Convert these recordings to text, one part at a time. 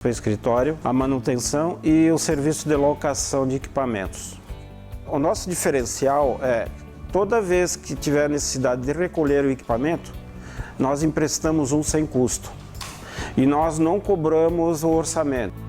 para o escritório, a manutenção e o serviço de locação de equipamentos. O nosso diferencial é, toda vez que tiver necessidade de recolher o equipamento, nós emprestamos um sem custo e nós não cobramos o orçamento.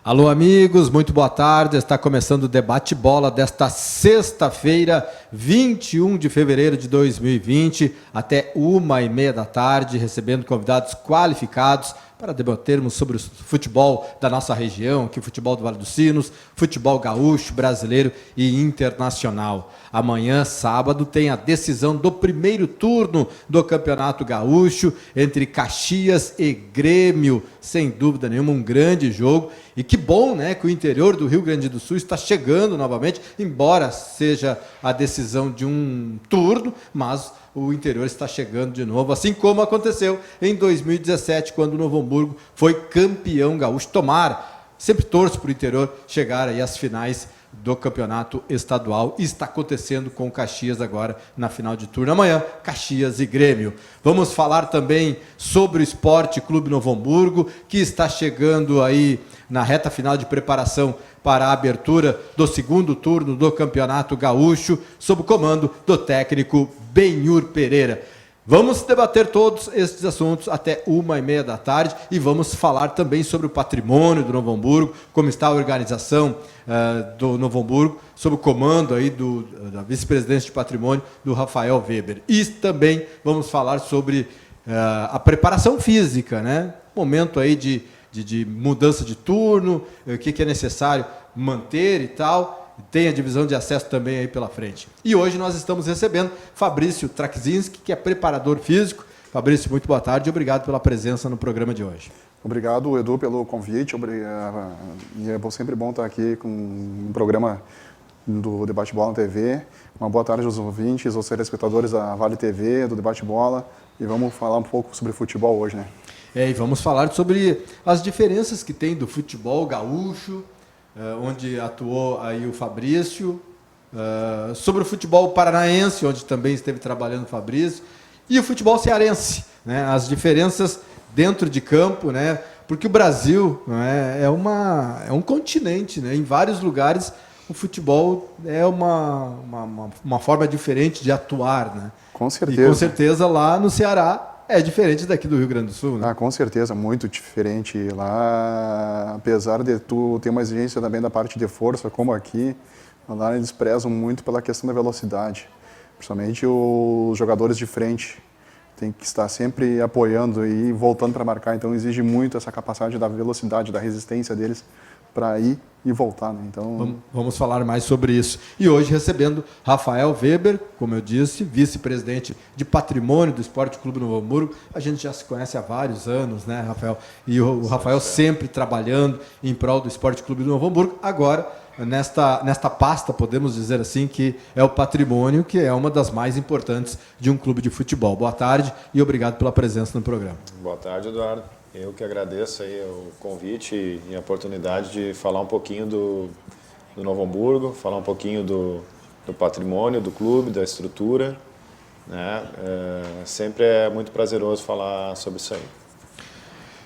Alô, amigos, muito boa tarde. Está começando o Debate Bola desta sexta-feira, 21 de fevereiro de 2020, até 1h30 da tarde, recebendo convidados qualificados para debatermos sobre o futebol da nossa região, que é o futebol do Vale dos Sinos, futebol gaúcho, brasileiro e internacional. Amanhã, sábado, tem a decisão do primeiro turno do Campeonato Gaúcho entre Caxias e Grêmio. Sem dúvida nenhuma, um grande jogo. E que bom, né, que o interior do Rio Grande do Sul está chegando novamente, embora seja a decisão de um turno, mas o interior está chegando de novo, assim como aconteceu em 2017, quando o Novo Hamburgo foi campeão gaúcho. Tomara, sempre torço para o interior chegar aí às finais do campeonato estadual. Está acontecendo com o Caxias agora na final de turno. Amanhã, Caxias e Grêmio. Vamos falar também sobre o Esporte Clube Novo Hamburgo, que está chegando aí na reta final de preparação para a abertura do segundo turno do Campeonato Gaúcho, sob o comando do técnico Benhur Pereira. Vamos debater todos esses assuntos até 1h30 da tarde e vamos falar também sobre o patrimônio do Novo Hamburgo, como está a organização do Novo Hamburgo, sob o comando aí da vice-presidente de patrimônio, do Rafael Weber. E também vamos falar sobre a preparação física, né? Momento aí de mudança de turno, o que é necessário manter e tal. Tem a divisão de acesso também aí pela frente. E hoje nós estamos recebendo Fabrício Trakzinski, que é preparador físico. Fabrício, muito boa tarde e obrigado pela presença no programa de hoje. Obrigado, Edu, pelo convite. E é sempre bom estar aqui com um programa do Debate Bola na TV. Uma boa tarde aos ouvintes, aos telespectadores da Vale TV, do Debate Bola. E vamos falar um pouco sobre futebol hoje, né? E vamos falar sobre as diferenças que tem do futebol gaúcho, onde atuou aí o Fabrício, sobre o futebol paranaense, onde também esteve trabalhando o Fabrício, e o futebol cearense, né? As diferenças dentro de campo, né? Porque o Brasil, né, é um continente, né? Em vários lugares o futebol é uma forma diferente de atuar, né? Com certeza. E com certeza lá no Ceará é diferente daqui do Rio Grande do Sul, né? Com certeza, muito diferente. Lá, apesar de tu ter uma exigência também da parte de força, como aqui, lá eles prezam muito pela questão da velocidade. Principalmente os jogadores de frente. Tem que estar sempre apoiando e voltando para marcar. Então exige muito essa capacidade da velocidade, da resistência deles para ir e voltar, né? Então vamos falar mais sobre isso. E hoje recebendo Rafael Weber, como eu disse, vice-presidente de patrimônio do Esporte Clube Novo Hamburgo. A gente já se conhece há vários anos, né, Rafael? E o Rafael sempre trabalhando em prol do Esporte Clube Novo Hamburgo. Agora, nesta pasta, podemos dizer assim, que é o patrimônio, que é uma das mais importantes de um clube de futebol. Boa tarde e obrigado pela presença no programa. Boa tarde, Eduardo. Eu que agradeço aí o convite e a oportunidade de falar um pouquinho do Novo Hamburgo, falar um pouquinho do patrimônio do clube, da estrutura, né? Sempre é muito prazeroso falar sobre isso aí.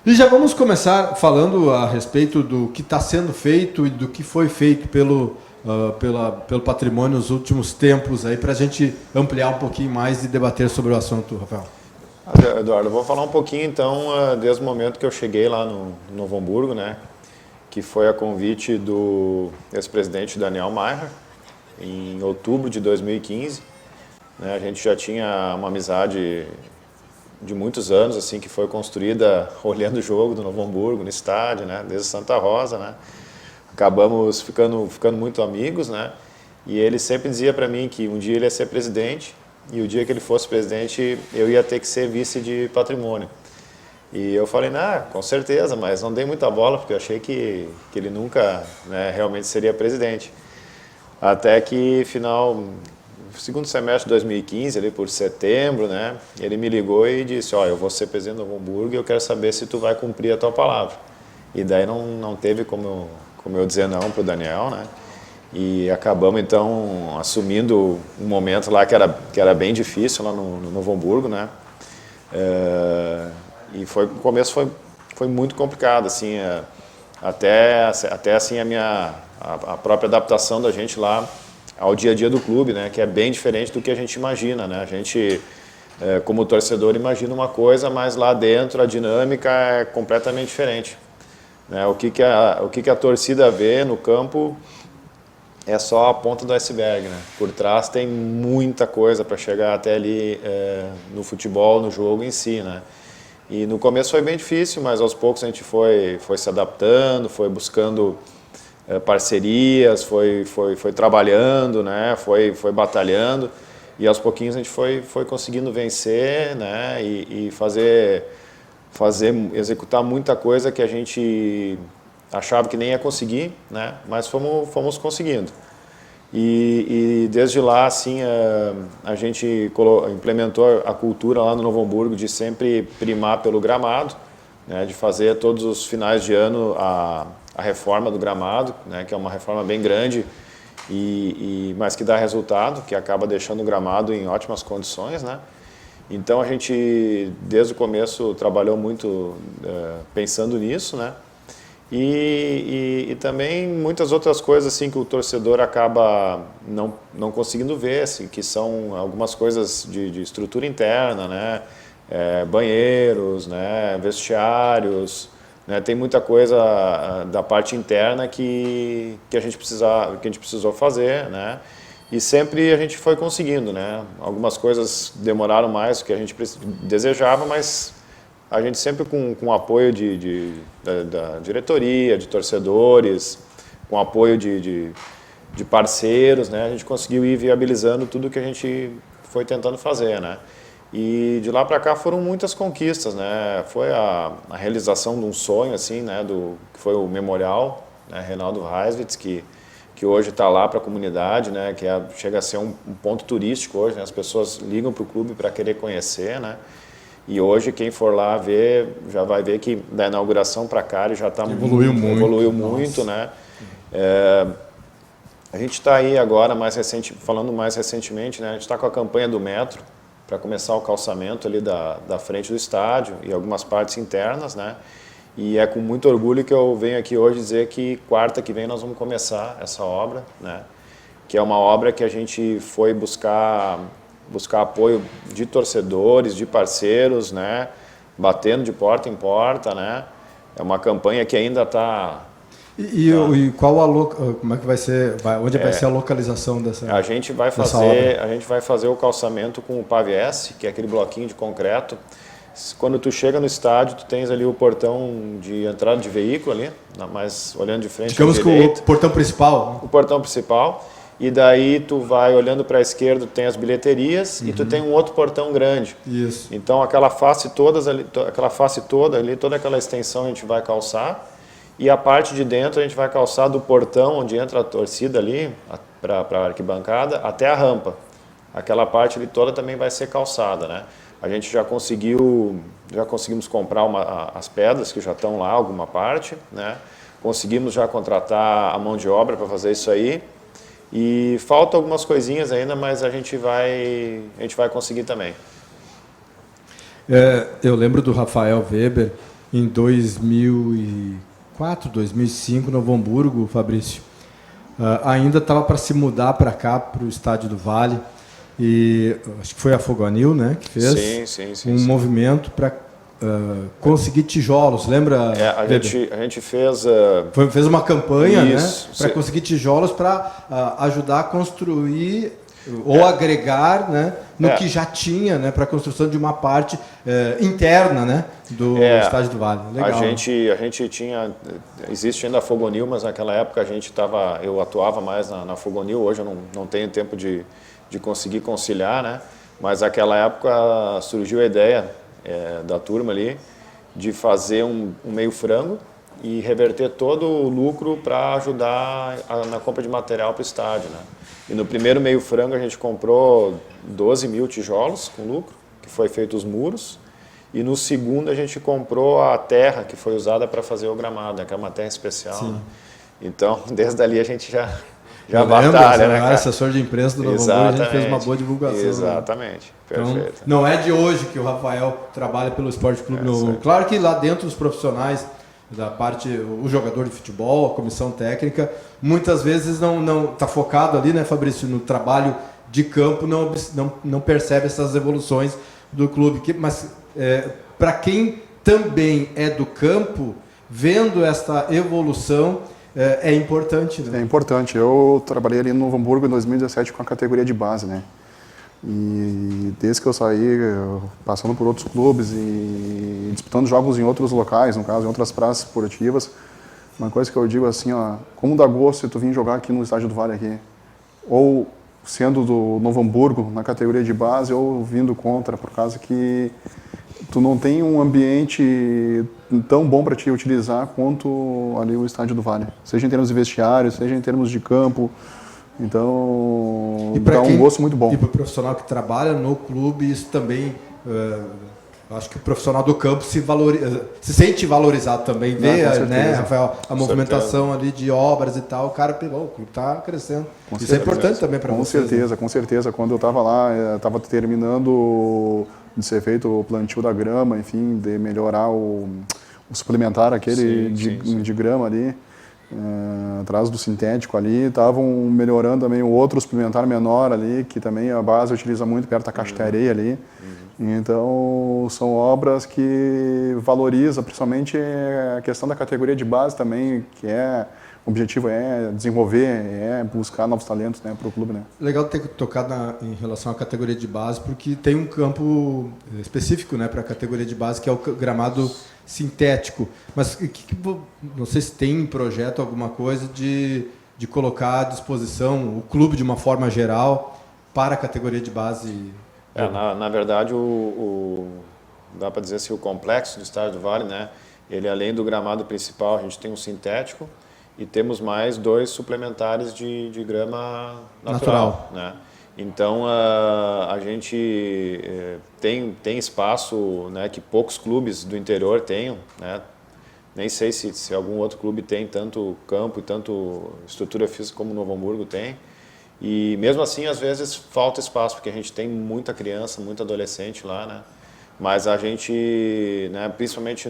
E já vamos começar falando a respeito do que está sendo feito e do que foi feito pelo patrimônio nos últimos tempos, aí para a gente ampliar um pouquinho mais e debater sobre o assunto, Rafael. Eduardo, eu vou falar um pouquinho então desde o momento que eu cheguei lá no Novo Hamburgo, né, que foi a convite do ex-presidente Daniel Maier, em outubro de 2015. Né, a gente já tinha uma amizade de muitos anos, assim, que foi construída olhando o jogo do Novo Hamburgo no estádio, né, desde Santa Rosa, né. Acabamos ficando muito amigos, né, e ele sempre dizia para mim que um dia ele ia ser presidente. E o dia que ele fosse presidente, eu ia ter que ser vice de patrimônio. E eu falei, com certeza, mas não dei muita bola, porque eu achei que ele nunca, né, realmente seria presidente. Até que, segundo semestre de 2015, ali por setembro, né? Ele me ligou e disse, eu vou ser presidente do Novo Hamburgo e eu quero saber se tu vai cumprir a tua palavra. E daí não teve como eu dizer não para o Daniel, né? E acabamos, então, assumindo um momento lá que era bem difícil lá no Novo Hamburgo, né? E o começo foi muito complicado, assim, até assim a própria adaptação da gente lá ao dia a dia do clube, né? Que é bem diferente do que a gente imagina, né? A gente, como torcedor, imagina uma coisa, mas lá dentro a dinâmica é completamente diferente, né? O que a torcida vê no campo é só a ponta do iceberg, né? Por trás tem muita coisa para chegar até ali no futebol, no jogo em si, né? E no começo foi bem difícil, mas aos poucos a gente foi se adaptando, foi buscando parcerias, foi trabalhando, né? Foi batalhando e aos pouquinhos a gente foi conseguindo vencer, né? E executar muita coisa que a gente achava que nem ia conseguir, né? Mas fomos conseguindo. E desde lá, assim, a gente implementou a cultura lá no Novo Hamburgo de sempre primar pelo gramado, né? De fazer todos os finais de ano a reforma do gramado, né? Que é uma reforma bem grande, mas que dá resultado, que acaba deixando o gramado em ótimas condições, né? Então a gente, desde o começo, trabalhou muito pensando nisso, né? E também muitas outras coisas assim que o torcedor acaba não conseguindo ver, assim, que são algumas coisas de estrutura interna, né? Banheiros, né? Vestiários, né? Tem muita coisa da parte interna que a gente precisou fazer, né? E sempre a gente foi conseguindo, né? Algumas coisas demoraram mais do que a gente desejava, mas a gente sempre com o apoio da diretoria, de torcedores, com o apoio de parceiros, né? A gente conseguiu ir viabilizando tudo que a gente foi tentando fazer, né? E de lá para cá foram muitas conquistas, né? Foi a realização de um sonho, assim, né? Que foi o memorial, né? Reinaldo Reiswitz, que hoje está lá para a comunidade, né? Que chega a ser um ponto turístico hoje, né? As pessoas ligam para o clube para querer conhecer, né? E hoje quem for lá ver já vai ver que da inauguração para cá ele já está evoluiu muito, né? A gente está aí agora falando mais recentemente, né? A gente está com a campanha do metro para começar o calçamento ali da frente do estádio e algumas partes internas, né? E é com muito orgulho que eu venho aqui hoje dizer que quarta que vem nós vamos começar essa obra, né? Que é uma obra que a gente foi buscar apoio de torcedores, de parceiros, né? Batendo de porta em porta, né? É uma campanha que ainda está... E como é que vai ser? Onde vai ser a localização dessa? A gente vai fazer o calçamento com o PAVS, que é aquele bloquinho de concreto. Quando tu chega no estádio, tu tens ali o portão de entrada de veículo ali, mas olhando de frente. Digamos que o portão principal. O portão principal. E daí tu vai olhando para a esquerda, tem as bilheterias e tu tem um outro portão grande. Isso. Então aquela face toda ali, toda aquela extensão a gente vai calçar. E a parte de dentro a gente vai calçar do portão onde entra a torcida ali, para a arquibancada, até a rampa. Aquela parte ali toda também vai ser calçada, né? A gente já conseguimos comprar as pedras que já estão lá, alguma parte, né? Conseguimos já contratar a mão de obra para fazer isso aí. E faltam algumas coisinhas ainda, mas a gente vai conseguir também. Eu lembro do Rafael Weber em 2004, 2005, no Novo Hamburgo, Fabrício. Ainda estava para se mudar para cá, para o Estádio do Vale. E acho que foi a Fogonil, né, que fez sim. Movimento para conseguir tijolos, lembra? A gente fez... fez uma campanha, né, para sim. conseguir tijolos para ajudar a construir ou agregar, né, no que já tinha, né, para a construção de uma parte interna, né, do Estádio do Vale. Legal. A gente tinha... Existe ainda a Fogonil, mas naquela época eu atuava mais na Fogonil, hoje eu não tenho tempo de conseguir conciliar, né? Mas naquela época surgiu a ideia da turma ali de fazer um meio frango, e reverter todo o lucro para ajudar na compra de material para o estádio, né? E no primeiro meio frango a gente comprou 12 mil tijolos com lucro, que foi feito os muros. E no segundo a gente comprou a terra que foi usada para fazer o gramado, né? Que é uma terra especial. Né? Então, desde ali a gente já batalha, né, cara? Assessor de imprensa do Novo Hamburgo, a gente fez uma boa divulgação. Exatamente, né? perfeito. Então, não é de hoje que o Rafael trabalha pelo Esporte Clube Novo Hamburgo. Claro que lá dentro os profissionais da parte, o jogador de futebol, a comissão técnica, muitas vezes não está focado ali, né, Fabrício, no trabalho de campo, não percebe essas evoluções do clube. Mas para quem também é do campo, vendo essa evolução, é importante, né? É importante. Eu trabalhei ali no Novo Hamburgo em 2017 com a categoria de base, né? E desde que eu saí, passando por outros clubes e disputando jogos em outros locais, no caso, em outras praças esportivas, uma coisa que eu digo assim, ó, como dá gosto se tu vir jogar aqui no Estádio do Vale aqui, ou sendo do Novo Hamburgo na categoria de base, ou vindo contra, por causa que tu não tem um ambiente tão bom para te utilizar quanto ali o Estádio do Vale, seja em termos de vestiário, seja em termos de campo. Então, dá um gosto muito bom. E para o profissional que trabalha no clube, isso também, acho que o profissional do campo se sente valorizado também, vê, né, Rafael, a movimentação ali de obras e tal, o cara pegou, o clube está crescendo. Isso é importante também para vocês. Com certeza. Quando eu estava lá, estava terminando de ser feito o plantio da grama, enfim, de melhorar o suplementar aquele de grama ali. Atrás do sintético ali, estavam melhorando também o outro suplementar menor ali, que também a base utiliza muito perto da caixa de areia ali. Então, são obras que valorizam, principalmente a questão da categoria de base também, que o objetivo é desenvolver, buscar novos talentos, né, para o clube. Né? Legal ter tocado em relação à categoria de base, porque tem um campo específico, né, para a categoria de base, que é o gramado sintético. Mas não sei se tem em projeto alguma coisa de colocar à disposição o clube de uma forma geral para a categoria de base. Na verdade, dá para dizer assim, o complexo do Estádio do Vale, né, ele além do gramado principal, a gente tem um sintético e temos mais 2 suplementares de grama natural. Né? Então, a gente tem espaço, né, que poucos clubes do interior tenham. Né? Nem sei se algum outro clube tem tanto campo e tanto estrutura física como o Novo Hamburgo tem. E mesmo assim, às vezes, falta espaço, porque a gente tem muita criança, muito adolescente lá. Né? Mas a gente, né, principalmente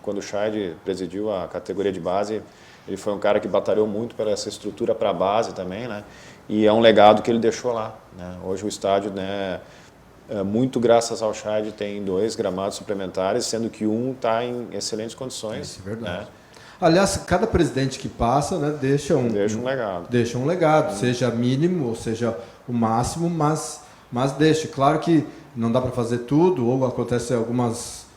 quando o Scheid presidiu a categoria de base, ele foi um cara que batalhou muito para essa estrutura para a base também, né? E é um legado que ele deixou lá. Né? Hoje o estádio, né, muito graças ao Scheid, tem 2 gramados suplementares, sendo que um está em excelentes condições. Isso é verdade. Né? Aliás, cada presidente que passa, né, deixa um legado. Deixa um legado, seja mínimo ou seja o máximo, mas deixa. Claro que não dá para fazer tudo, ou acontece alguns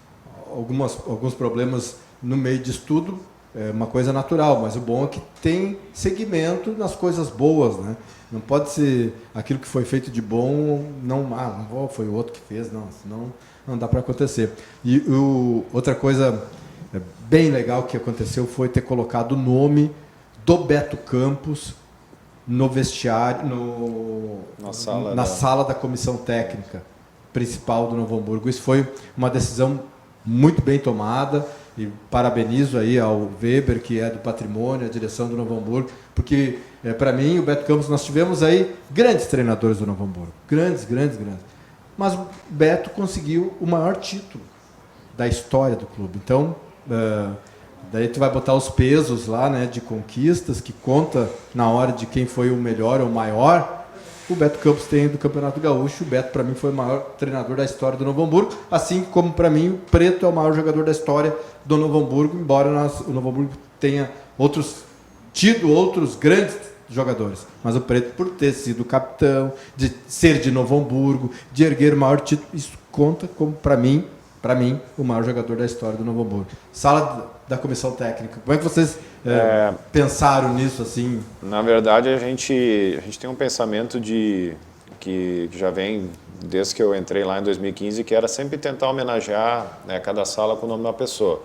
problemas no meio disso tudo. É uma coisa natural, mas o bom é que tem segmento nas coisas boas, né? Não pode ser aquilo que foi feito de bom, foi o outro que fez, não, senão não dá para acontecer. E outra coisa bem legal que aconteceu foi ter colocado o nome do Beto Campos no vestiário, na sala da comissão técnica principal do Novo Hamburgo. Isso foi uma decisão muito bem tomada. E parabenizo aí ao Weber, que é do patrimônio, a direção do Novo Hamburgo, porque para mim, o Beto Campos, nós tivemos aí grandes treinadores do Novo Hamburgo, grandes. Mas o Beto conseguiu o maior título da história do clube. Então, daí tu vai botar os pesos lá, né, de conquistas, que conta na hora de quem foi o melhor ou o maior. O Beto Campos tem do Campeonato Gaúcho. O Beto, para mim, foi o maior treinador da história do Novo Hamburgo, assim como, para mim, o Preto é o maior jogador da história do Novo Hamburgo, embora o Novo Hamburgo tenha tido outros grandes jogadores. Mas o Preto, por ter sido capitão, de ser de Novo Hamburgo, de erguer o maior título, isso conta como, para mim, o maior jogador da história do Novo Hamburgo. Sala da comissão técnica. Como é que vocês pensaram nisso assim? Na verdade, a gente tem um pensamento que já vem desde que eu entrei lá em 2015, que era sempre tentar homenagear, né, cada sala com o nome de uma pessoa.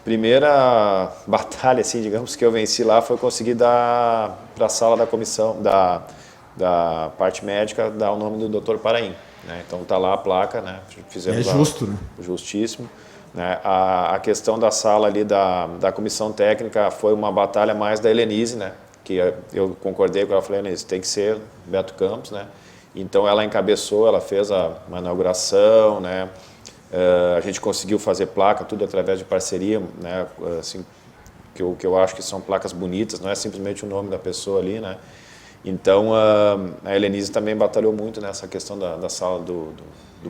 primeira batalha, assim, digamos, que eu venci lá foi conseguir dar para a sala da comissão, da parte médica, dar o nome do Dr. Paraim. Né? Então tá lá a placa, né? Fizemos justo, né? Justíssimo. Né? A questão da sala ali da comissão técnica foi uma batalha mais da Helenise, né? Que eu concordei com ela, falei, Helenise, tem que ser Beto Campos, né? Então ela encabeçou, ela fez uma inauguração, né? A gente conseguiu fazer placa, tudo através de parceria, né? Assim, que eu acho que são placas bonitas, não é simplesmente o nome da pessoa ali, né? Então, a Helenise também batalhou muito nessa questão da sala do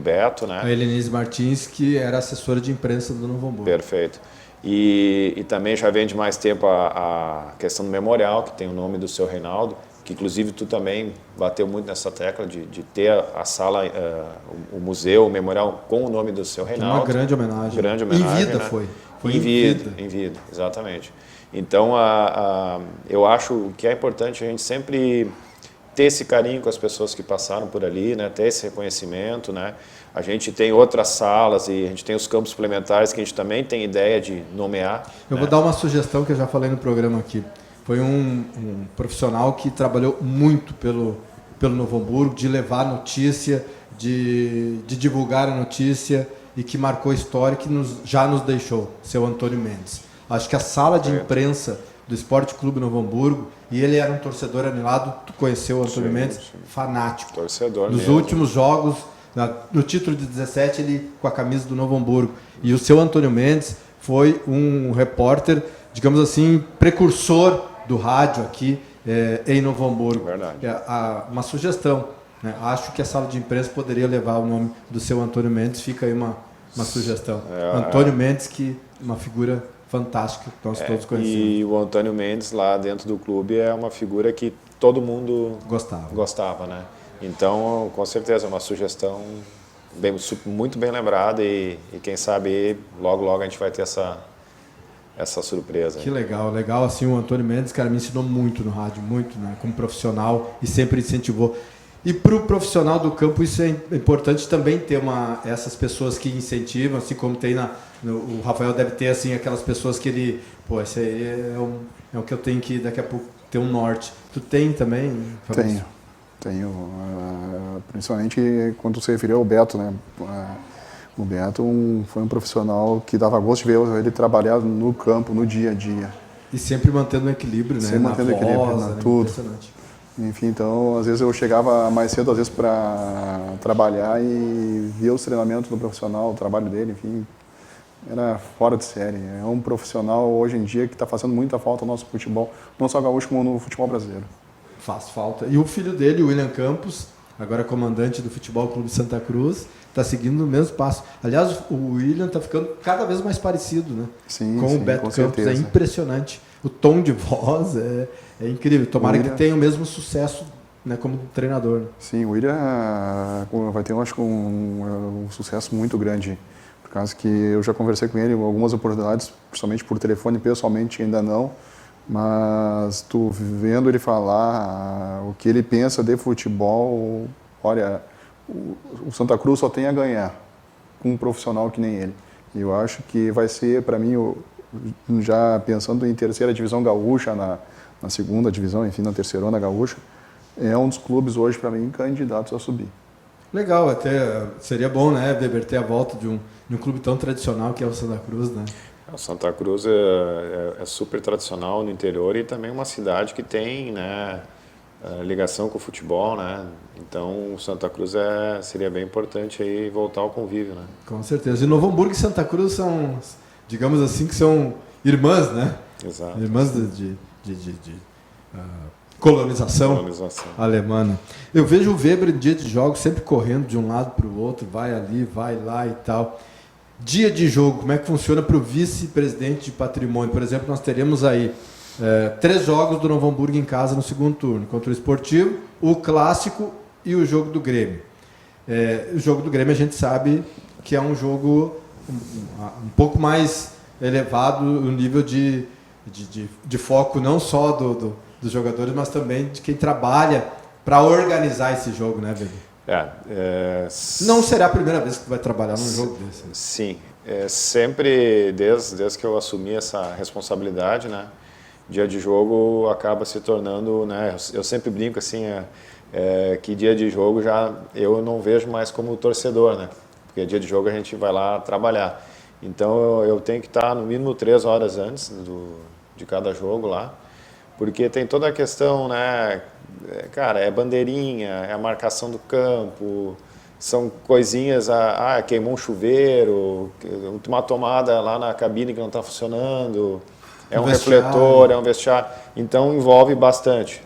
Beto, né? A Helenise Martins, que era assessora de imprensa do Novo Hamburgo. Perfeito. E também já vem de mais tempo a questão do memorial, que tem o nome do seu Reinaldo, que inclusive tu também bateu muito nessa tecla de ter a sala, o museu, o memorial com o nome do seu Reinaldo. Uma grande homenagem. Grande homenagem. Em vida, né? foi. Em vida, exatamente. Então, eu acho que é importante a gente sempre ter esse carinho com as pessoas que passaram por ali, né? Ter esse reconhecimento, né? A gente tem outras salas e a gente tem os campos suplementares que a gente também tem ideia de nomear. Eu vou dar uma sugestão que eu já falei no programa aqui. Foi um profissional que trabalhou muito pelo Novo Hamburgo, de levar a notícia, de divulgar a notícia e que marcou a história, que já nos deixou, seu Antônio Mendes. Acho que a sala de imprensa do Esporte Clube Novo Hamburgo, e ele era um torcedor anilado, tu conheceu o Antônio Mendes, fanático. Torcedor Nos mesmo. últimos jogos, no título de 17, ele com a camisa do Novo Hamburgo. E o seu Antônio Mendes foi um repórter, digamos assim, precursor do rádio aqui em Novo Hamburgo. Verdade. Uma sugestão, né? Acho que a sala de imprensa poderia levar o nome do seu Antônio Mendes, fica aí uma sugestão. Antônio Mendes, que uma figura fantástica, que nós todos conhecemos. E o Antônio Mendes, lá dentro do clube, é uma figura que todo mundo gostava, né? Então, com certeza, é uma sugestão muito bem lembrada e quem sabe logo a gente vai ter essa surpresa. Que legal, assim, o Antônio Mendes, cara, me ensinou muito no rádio, muito, né, como profissional, e sempre incentivou. E para o profissional do campo isso é importante também ter essas pessoas que incentivam, assim como tem o Rafael deve ter assim aquelas pessoas que ele, esse aí é o que eu tenho que daqui a pouco ter um norte. Tu tem também? Fabrício? Tenho, principalmente quando você referiu ao Beto, né? O Beto foi um profissional que dava gosto de ver ele trabalhar no campo, no dia a dia. E sempre mantendo o equilíbrio, né? Sempre mantendo o equilíbrio, né? Tudo. Impressionante. Enfim, então, às vezes eu chegava mais cedo, às vezes, para trabalhar e via os treinamentos do profissional, o trabalho dele, enfim, era fora de série. É um profissional, hoje em dia, que está fazendo muita falta no nosso futebol, não só gaúcho, como no futebol brasileiro. Faz falta. E o filho dele, o William Campos, agora comandante do Futebol Clube Santa Cruz, está seguindo o mesmo passo. Aliás, o William está ficando cada vez mais parecido, né? Sim, com o Beto com Campos. certeza. É impressionante. O tom de voz é incrível. Tomara que tenha o mesmo sucesso, né, como treinador. Né? Sim, o William vai ter, eu acho, um sucesso muito grande. Por causa que eu já conversei com ele em algumas oportunidades, principalmente por telefone, pessoalmente ainda não. Mas tu vendo ele falar o que ele pensa de futebol, olha, o Santa Cruz só tem a ganhar com um profissional que nem ele. E eu acho que vai ser, para mim, já pensando em terceira divisão gaúcha, na segunda divisão, enfim, na terceirona gaúcha, é um dos clubes hoje, para mim, candidatos a subir. Legal, até seria bom, né, Weber, ter a volta de um clube tão tradicional que é o Santa Cruz, né? O Santa Cruz é super tradicional no interior e também uma cidade que tem, né, ligação com o futebol, né? Então o Santa Cruz seria bem importante aí voltar ao convívio, né? Com certeza. E Novo Hamburgo e Santa Cruz são, digamos assim, que são irmãs, né? Exato. Irmãs de colonização alemã. Eu vejo o Weber em dia de jogos sempre correndo de um lado para o outro, vai ali, vai lá e tal. Dia de jogo, como é que funciona para o vice-presidente de patrimônio? Por exemplo, nós teremos aí 3 jogos do Novo Hamburgo em casa no segundo turno, contra o Esportivo, o Clássico e o jogo do Grêmio. O jogo do Grêmio a gente sabe que é um jogo um pouco mais elevado no nível de foco não só dos jogadores, mas também de quem trabalha para organizar esse jogo, né, Weber? Não será a primeira vez que tu vai trabalhar num jogo desse. Né? Sim. sempre, desde que eu assumi essa responsabilidade, né, dia de jogo acaba se tornando, né, eu sempre brinco assim, que dia de jogo já eu não vejo mais como torcedor, né, porque dia de jogo a gente vai lá trabalhar. Então eu tenho que estar no mínimo 3 horas antes de cada jogo lá, porque tem toda a questão, né, cara, é bandeirinha, é a marcação do campo, são coisinhas, queimou um chuveiro, uma tomada lá na cabine que não está funcionando, é um refletor, é um vestiário, então envolve bastante,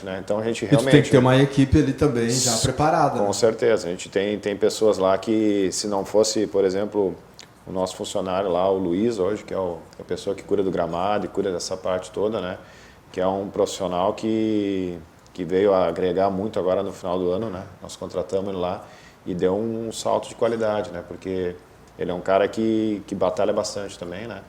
né? Então a gente realmente... tem que ter uma equipe ali também já preparada. Com né? certeza, a gente tem pessoas lá que, se não fosse, por exemplo, o nosso funcionário lá, o Luiz, hoje, que é a pessoa que cuida do gramado e cuida dessa parte toda, né? Que é um profissional que veio a agregar muito agora no final do ano, né? Nós contratamos ele lá e deu um salto de qualidade, né? Porque ele é um cara que batalha bastante também, né?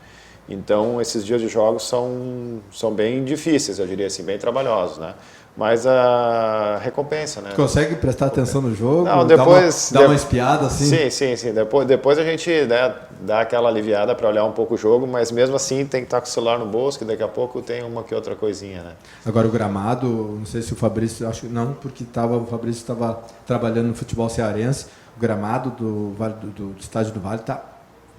Então, esses dias de jogos são bem difíceis, eu diria assim, bem trabalhosos, né? Mas a recompensa, né? Consegue prestar atenção no jogo? Não, depois... Dá uma espiada assim? Sim. Depois a gente, né, dá aquela aliviada para olhar um pouco o jogo, mas mesmo assim tem que estar com o celular no bolso, que daqui a pouco tem uma que outra coisinha, né? Agora o gramado, não sei se o Fabrício, acho que não, porque o Fabrício estava trabalhando no futebol cearense, o gramado do estádio do Vale está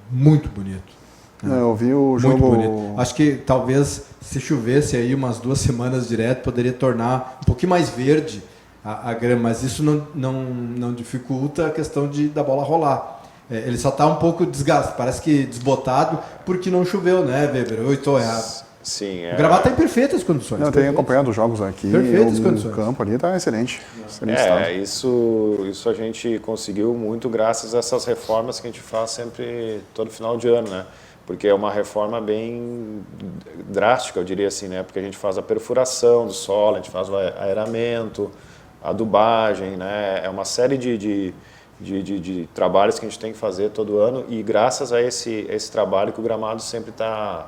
muito bonito. Eu vi o jogo... Muito bonito. Acho que talvez se chovesse aí umas 2 semanas direto, poderia tornar um pouquinho mais verde a grama, mas isso não dificulta a questão da bola rolar. Ele só está um pouco desgastado, parece que desbotado, porque não choveu, né, Weber? Eu estou errado. Sim. O gramado está em perfeitas condições. Eu tenho acompanhado os jogos aqui. Perfeitas condições. O campo ali está excelente. Isso a gente conseguiu muito graças a essas reformas que a gente faz sempre todo final de ano, né? Porque é uma reforma bem drástica, eu diria assim, né? Porque a gente faz a perfuração do solo, a gente faz o aeramento, a adubagem, né? É uma série de trabalhos que a gente tem que fazer todo ano e graças a esse trabalho que o gramado sempre está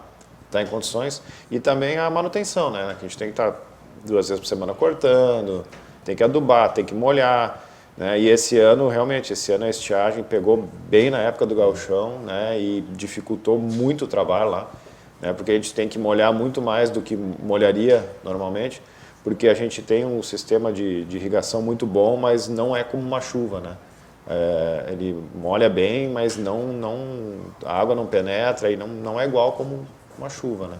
em condições e também a manutenção, né? Que a gente tem que estar 2 vezes por semana cortando, tem que adubar, tem que molhar. Né? E esse ano, realmente, a estiagem pegou bem na época do gauchão, né? E dificultou muito o trabalho lá, né? Porque a gente tem que molhar muito mais do que molharia normalmente, porque a gente tem um sistema de irrigação muito bom, mas não é como uma chuva, né? Ele molha bem, mas a água não penetra e não é igual como uma chuva, né?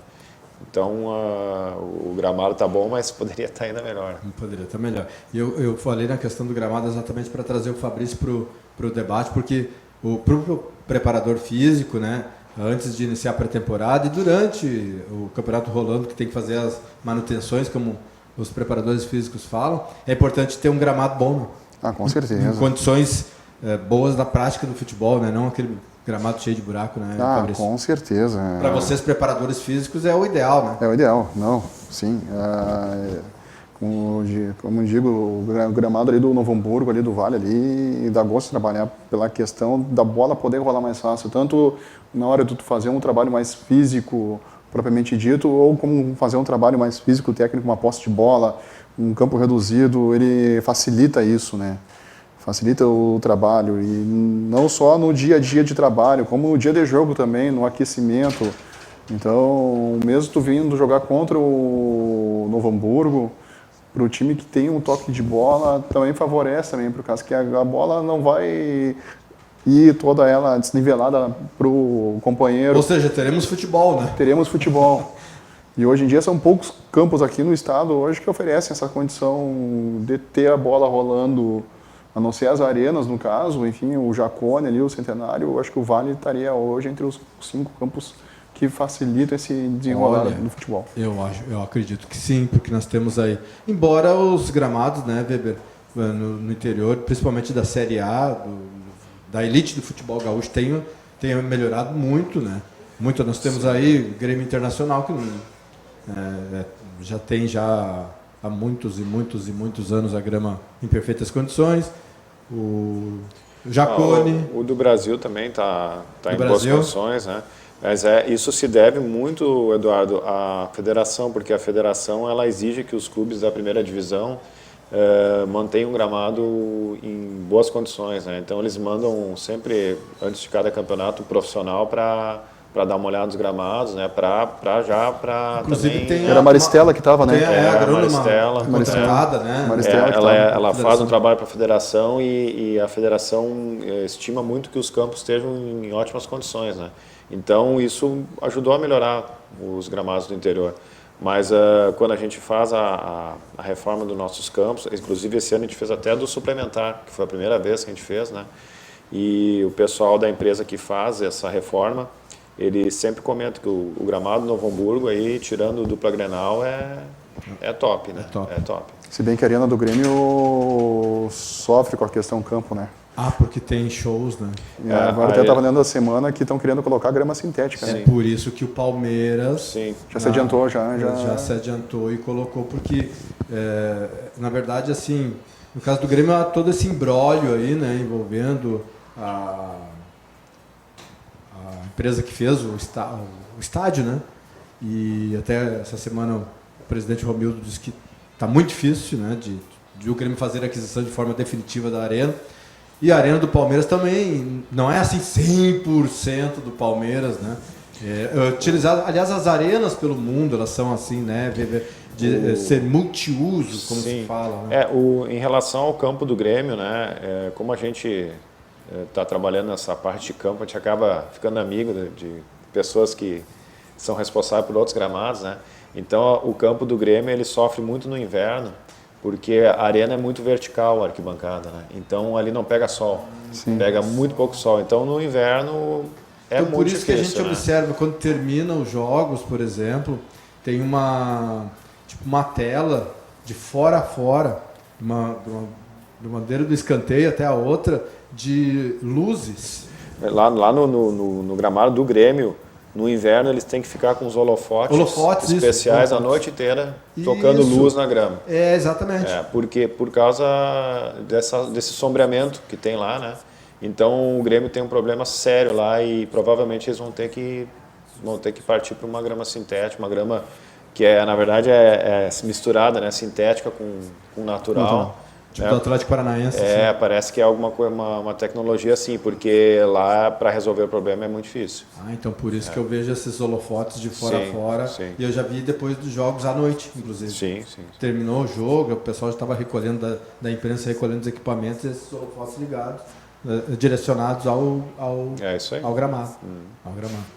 Então, o gramado está bom, mas poderia estar ainda melhor. Poderia estar melhor. E eu falei na questão do gramado exatamente para trazer o Fabrício para o debate, porque o próprio preparador físico, né, antes de iniciar a pré-temporada e durante o campeonato rolando, que tem que fazer as manutenções, como os preparadores físicos falam, é importante ter um gramado bom. Né? Com certeza. Em condições boas da prática do futebol, né, não aquele gramado cheio de buraco, né, Fabrício? Com certeza. Para vocês, preparadores físicos, é o ideal, né? É o ideal, não, sim. Como digo, o gramado ali do Novo Hamburgo, ali do Vale, ali, dá gosto de trabalhar pela questão da bola poder rolar mais fácil, tanto na hora de tu fazer um trabalho mais físico, propriamente dito, ou como fazer um trabalho mais físico, técnico, uma posse de bola, um campo reduzido, ele facilita isso, né? Facilita o trabalho, e não só no dia a dia de trabalho, como no dia de jogo também, no aquecimento. Então, mesmo tu vindo jogar contra o Novo Hamburgo, para o time que tem um toque de bola, também favorece também, por causa que a bola não vai ir toda ela desnivelada para o companheiro. Ou seja, teremos futebol, né? Teremos futebol. E hoje em dia são poucos campos aqui no estado hoje que oferecem essa condição de ter a bola rolando, a não ser as arenas, no caso, enfim, o Jacone ali, o Centenário, eu acho que o Vale estaria hoje entre os 5 campos que facilitam esse desenrolar no futebol. Eu acredito que sim, porque nós temos aí, embora os gramados, né, Weber, no interior, principalmente da Série A, da elite do futebol gaúcho, tenha melhorado muito, né? Muito, nós temos aí o Grêmio Internacional, que já tem há muitos e muitos e muitos anos a grama em perfeitas condições. O Jacone. O do Brasil também está em boas condições, né? Mas isso se deve muito, Eduardo, à federação, porque a federação ela exige que os clubes da primeira divisão mantém um gramado em boas condições, né? Então eles mandam sempre, antes de cada campeonato, um profissional para dar uma olhada nos gramados, né? Inclusive também... tem Era a Maristela que estava, né? Tem a agrônoma Maristela, contratada, né? Maristela que ela tava. faz um trabalho para a federação e a federação estima muito que os campos estejam em ótimas condições, né? Então isso ajudou a melhorar os gramados do interior. Mas quando a gente faz a reforma dos nossos campos, inclusive esse ano a gente fez até do suplementar, que foi a primeira vez que a gente fez, né? E o pessoal da empresa que faz essa reforma, ele sempre comenta que o gramado do Novo Hamburgo, aí, tirando o dupla Grenal, é top, né? É top. Se bem que a Arena do Grêmio sofre com a questão campo, né? Porque tem shows, né? Agora até estava lendo a semana que estão querendo colocar grama sintética, né? Por isso que o Palmeiras Já se adiantou, já se adiantou e colocou, porque, na verdade, assim, no caso do Grêmio, há todo esse imbróglio aí, né, envolvendo a empresa que fez o estádio, né? E até essa semana o presidente Romildo disse que está muito difícil, né, de o Grêmio fazer a aquisição de forma definitiva da arena. E a arena do Palmeiras também não é assim 100% do Palmeiras, né? Aliás, as arenas pelo mundo, elas são assim, né? De ser multiuso, como se fala. Né? Em relação ao campo do Grêmio, né? Como a gente está trabalhando nessa parte de campo, a gente acaba ficando amigo de pessoas que são responsáveis por outros gramados, né? Então, o campo do Grêmio ele sofre muito no inverno, porque a arena é muito vertical, a arquibancada, né? Então ali não pega sol, pega muito pouco sol. Então no inverno então, muito por isso difícil, que a gente observa, quando terminam os jogos, por exemplo, tem uma tela de fora a fora, do bandeira do escanteio até a outra, de luzes. Lá no gramado do Grêmio, no inverno eles têm que ficar com os holofotes especiais a noite inteira, tocando luz na grama. Exatamente. Porque por causa desse sombreamento que tem lá, né? Então o Grêmio tem um problema sério lá e provavelmente eles vão ter que partir para uma grama sintética, uma grama que na verdade é misturada, né? Sintética com natural. Tipo do Atlético Paranaense. Parece que é uma tecnologia assim, porque lá para resolver o problema é muito difícil. Então por isso que eu vejo esses holofotes de fora a fora. Sim. E eu já vi depois dos jogos à noite, inclusive. Sim. Terminou o jogo, o pessoal já estava recolhendo da imprensa, recolhendo os equipamentos, e esses holofotes ligados, direcionados ao gramado. Ao gramado.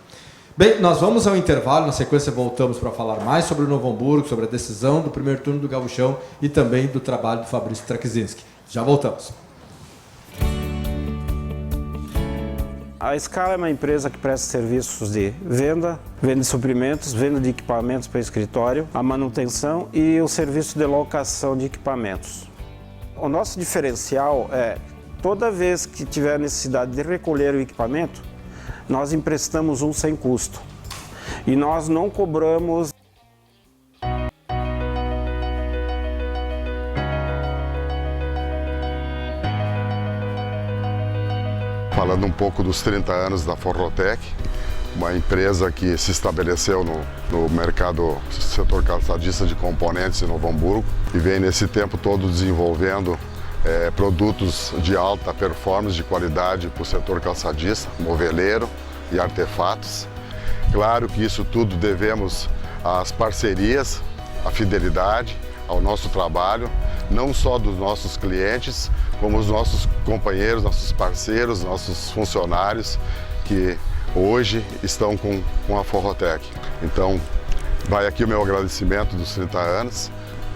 Bem, nós vamos ao intervalo, na sequência voltamos para falar mais sobre o Novo Hamburgo, sobre a decisão do primeiro turno do Gauchão e também do trabalho do Fabrício Trakizinski. Já voltamos. A Scala é uma empresa que presta serviços de venda de suprimentos, venda de equipamentos para escritório, a manutenção e o serviço de locação de equipamentos. O nosso diferencial é, toda vez que tiver necessidade de recolher o equipamento, nós emprestamos um sem custo e nós não cobramos. Falando um pouco dos 30 anos da Forrotec, uma empresa que se estabeleceu no mercado setor calçadista de componentes em Novo Hamburgo e vem nesse tempo todo desenvolvendo produtos de alta performance, de qualidade para o setor calçadista, moveleiro e artefatos. Claro que isso tudo devemos às parcerias, à fidelidade, ao nosso trabalho, não só dos nossos clientes, como os nossos companheiros, nossos parceiros, nossos funcionários que hoje estão com a Forrotec. Então, vai aqui o meu agradecimento dos 30 anos.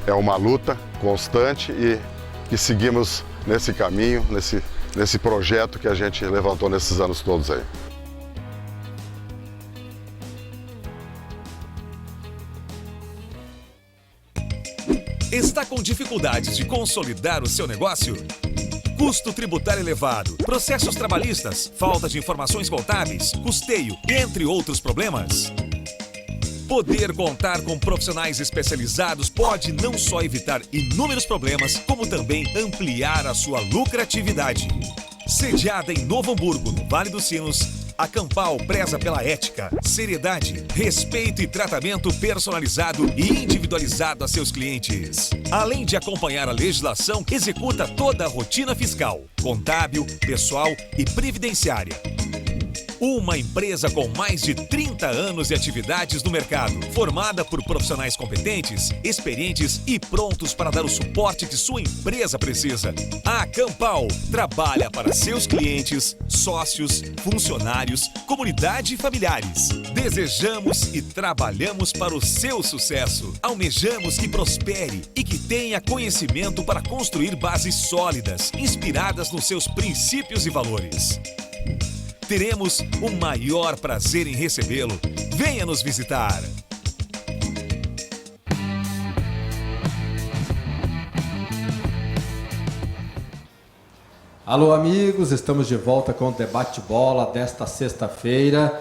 É uma luta constante e que seguimos nesse caminho, nesse projeto que a gente levantou nesses anos todos aí. Está com dificuldades de consolidar o seu negócio? Custo tributário elevado, processos trabalhistas, falta de informações contábeis, custeio, entre outros problemas? Poder contar com profissionais especializados pode não só evitar inúmeros problemas, como também ampliar a sua lucratividade. Sediada em Novo Hamburgo, no Vale dos Sinos, A Campal preza pela ética, seriedade, respeito e tratamento personalizado e individualizado a seus clientes. Além de acompanhar a legislação, executa toda a rotina fiscal, contábil, pessoal e previdenciária. Uma empresa com mais de 30 anos de atividades no mercado, formada por profissionais competentes, experientes e prontos para dar o suporte que sua empresa precisa. A Campal trabalha para seus clientes, sócios, funcionários, comunidade e familiares. Desejamos e trabalhamos para o seu sucesso. Almejamos que prospere e que tenha conhecimento para construir bases sólidas, inspiradas nos seus princípios e valores. Teremos o maior prazer em recebê-lo. Venha nos visitar! Alô, amigos, estamos de volta com o Debate Bola desta sexta-feira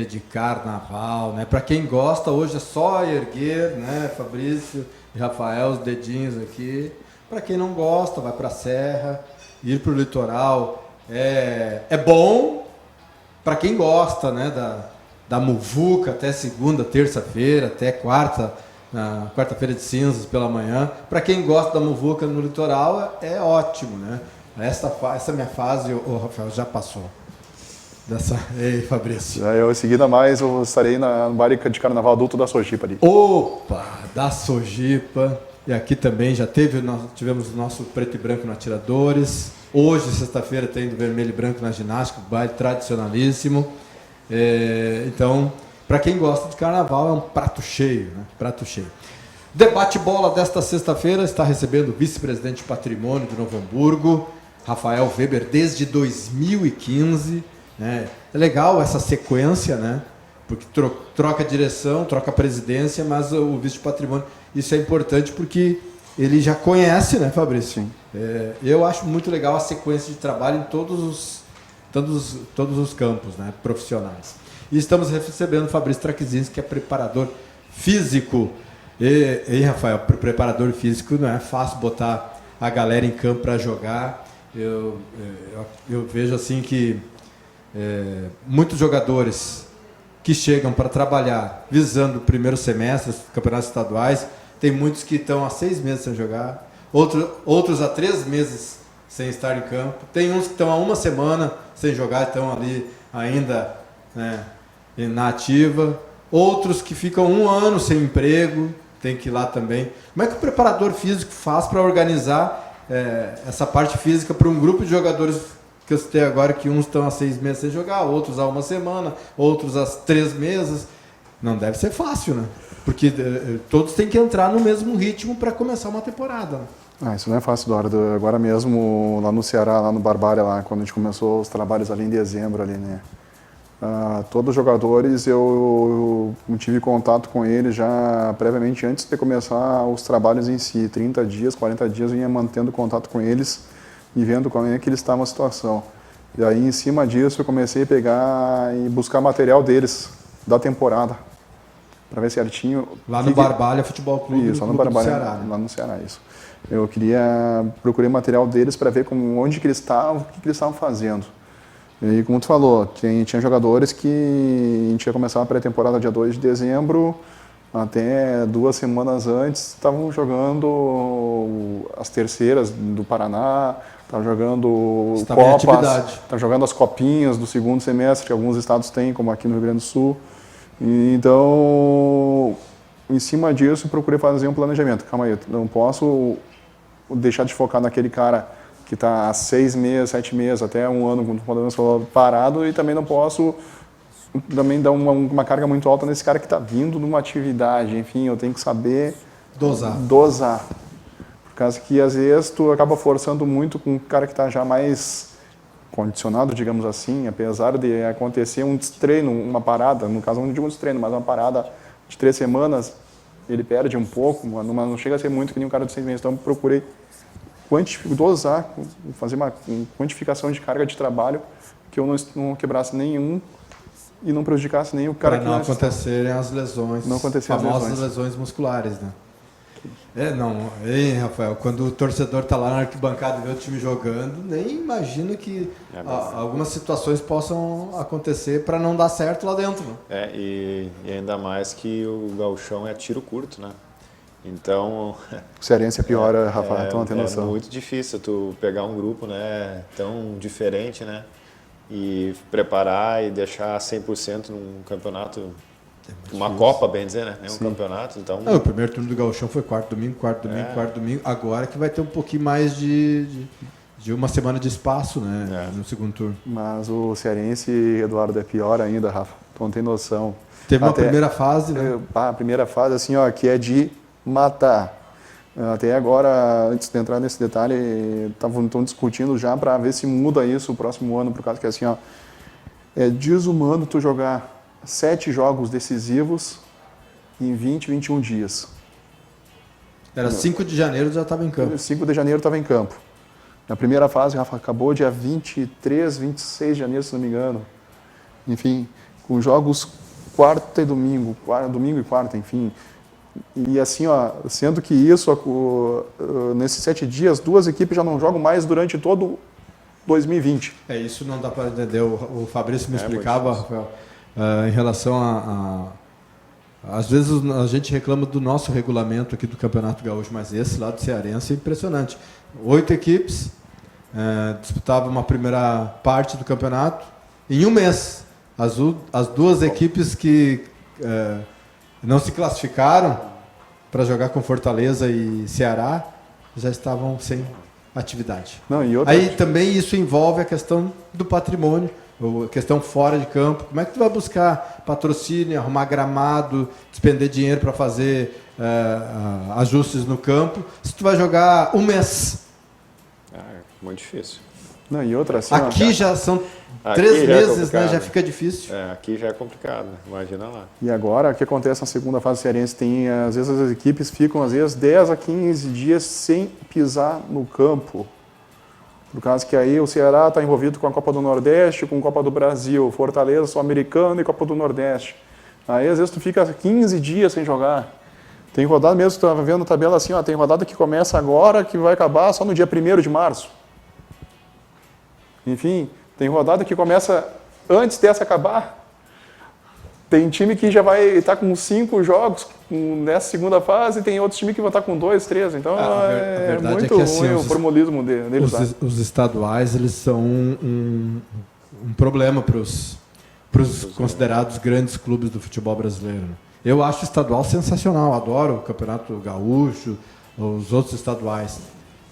de carnaval, né? Para quem gosta, hoje é só erguer, né, Fabrício e Rafael, os dedinhos aqui. Para quem não gosta, vai para a serra, ir para o litoral. É bom para quem gosta, né, da muvuca até segunda, terça-feira, até quarta-feira de cinzas pela manhã. Para quem gosta da muvuca no litoral, é ótimo, né? Essa minha fase, o Rafael, já passou. Ei, Fabrício. Eu, em seguida mais, eu estarei no bar de carnaval adulto da Sojipa ali. Opa, da Sojipa. E aqui também tivemos o nosso preto e branco no Atiradores. Hoje, sexta-feira, tem do vermelho e branco na ginástica, baile tradicionalíssimo. Então, para quem gosta de carnaval, é um prato cheio, né? Prato cheio. Debate Bola desta sexta-feira está recebendo o vice-presidente de patrimônio de Novo Hamburgo, Rafael Weber, desde 2015. Né? É legal essa sequência, né? Porque troca a direção, troca a presidência, mas o vice de patrimônio, isso é importante porque ele já conhece, né, Fabrício? Sim. Eu acho muito legal a sequência de trabalho em todos os campos, né, profissionais. E estamos recebendo o Fabrício Traquizinski, que é preparador físico. E Rafael, preparador físico, não é fácil botar a galera em campo para jogar. Eu vejo assim que muitos jogadores que chegam para trabalhar visando o primeiro semestre, os campeonatos estaduais, tem muitos que estão há 6 meses sem jogar, outros há 3 meses sem estar em campo, tem uns que estão há 1 semana sem jogar, estão ali ainda, né, na ativa, outros que ficam 1 ano sem emprego, tem que ir lá também. Como é que o preparador físico faz para organizar essa parte física para um grupo de jogadores que eu citei agora, que uns estão há 6 meses sem jogar, outros há 1 semana, outros há 3 meses? Não deve ser fácil, né? Porque todos têm que entrar no mesmo ritmo para começar uma temporada. Isso não é fácil, Eduardo. Agora mesmo, lá no Ceará, lá no Barbária, lá, quando a gente começou os trabalhos ali em dezembro, ali, né? Todos os jogadores, eu tive contato com eles já previamente, antes de começar os trabalhos em si. 30 dias, 40 dias, eu ia mantendo contato com eles e vendo como é que eles estavam a situação. E aí, em cima disso, eu comecei a pegar e buscar material deles, da temporada, para ver certinho. Lá no Barbalha Futebol Clube, isso, lá no Barbalha, Ceará, né? lá no Ceará, isso. Eu procurei material deles para ver onde que eles estavam, o que eles estavam fazendo. E como tu falou, tinha jogadores que a gente ia começar a pré-temporada dia 2 de dezembro, até 2 semanas antes, estavam jogando as terceiras do Paraná, estavam jogando Copas, estavam jogando as copinhas do segundo semestre, que alguns estados têm, como aqui no Rio Grande do Sul. E então, em cima disso, procurei fazer um planejamento. Calma aí, eu não posso deixar de focar naquele cara que está há 6 meses, 7 meses, até 1 ano, como podemos falar, parado, e também não posso também dar uma carga muito alta nesse cara que está vindo numa atividade. Enfim, eu tenho que saber dosar. Por causa que, às vezes, tu acaba forçando muito com o cara que está já mais condicionado, digamos assim, apesar de acontecer um destreino, uma parada, no caso não digo um destreino, mas uma parada de 3 semanas, ele perde um pouco, mas não chega a ser muito que nem um cara de 6 meses. Então, procurei dosar, fazer uma quantificação de carga de trabalho, que eu não quebrasse nenhum e não prejudicasse nem o cara que não acontecerem as lesões, não acontecer famosas lesões musculares, né? Não, hein, Rafael, quando o torcedor está lá na arquibancada e vê o time jogando, nem imagina que algumas situações possam acontecer para não dar certo lá dentro. Né? E ainda mais que o gauchão é tiro curto, né? Então... O cearense é pior, Rafael, tu não tem noção. É muito difícil tu pegar um grupo, né, tão diferente, né? E preparar e deixar 100% num campeonato... Uma Copa, bem dizer, né? Um campeonato, então... O primeiro turno do Gauchão foi quarto domingo. Agora que vai ter um pouquinho mais de uma semana de espaço, né? No segundo turno. Mas o cearense, Eduardo, é pior ainda, Rafa. Tu não tem noção. Teve uma primeira fase, né? A primeira fase, assim, ó, que é de matar. Até agora, antes de entrar nesse detalhe, estão discutindo já para ver se muda isso o próximo ano, por causa que, assim, ó, é desumano tu jogar 7 jogos decisivos em 20, 21 dias. Era 5 de janeiro já estava em campo. 5 de janeiro estava em campo. Na primeira fase, Rafa, acabou dia 23, 26 de janeiro, se não me engano. Enfim, com jogos quarta e domingo e quarta, enfim. E assim, ó, sendo que isso, nesses 7 dias, 2 equipes já não jogam mais durante todo 2020. Isso não dá para entender. O Fabrício me explicava, Rafael, em relação às vezes a gente reclama do nosso regulamento aqui do Campeonato Gaúcho, mas esse lá do Cearense é impressionante. 8 equipes disputavam uma primeira parte do campeonato em um mês. As 2 equipes que não se classificaram para jogar com Fortaleza e Ceará já estavam sem atividade. Aí também isso envolve a questão do patrimônio, a questão fora de campo. Como é que tu vai buscar patrocínio, arrumar gramado, despender dinheiro para fazer ajustes no campo, se tu vai jogar um mês? É muito difícil. E outra, assim, aqui já são 3 meses, né? Já fica difícil. Aqui já é complicado, imagina lá. E agora, o que acontece na segunda fase cearense? Às vezes as equipes ficam 10 a 15 dias sem pisar no campo. Por causa que aí o Ceará está envolvido com a Copa do Nordeste, com a Copa do Brasil, Fortaleza, Sul-Americano e Copa do Nordeste. Aí às vezes tu fica 15 dias sem jogar. Tem rodada mesmo, tu estava vendo a tabela assim, ó, tem rodada que começa agora, que vai acabar só no dia 1º de março. Enfim, tem rodada que começa antes dessa acabar. Tem time que já vai estar com 5 jogos nessa segunda fase, tem outros times que vão estar com 2, 3. Então é muito ruim o formulismo deles. Os estaduais, eles são um problema para os considerados grandes clubes do futebol brasileiro. Eu acho o estadual sensacional, adoro o Campeonato Gaúcho, os outros estaduais.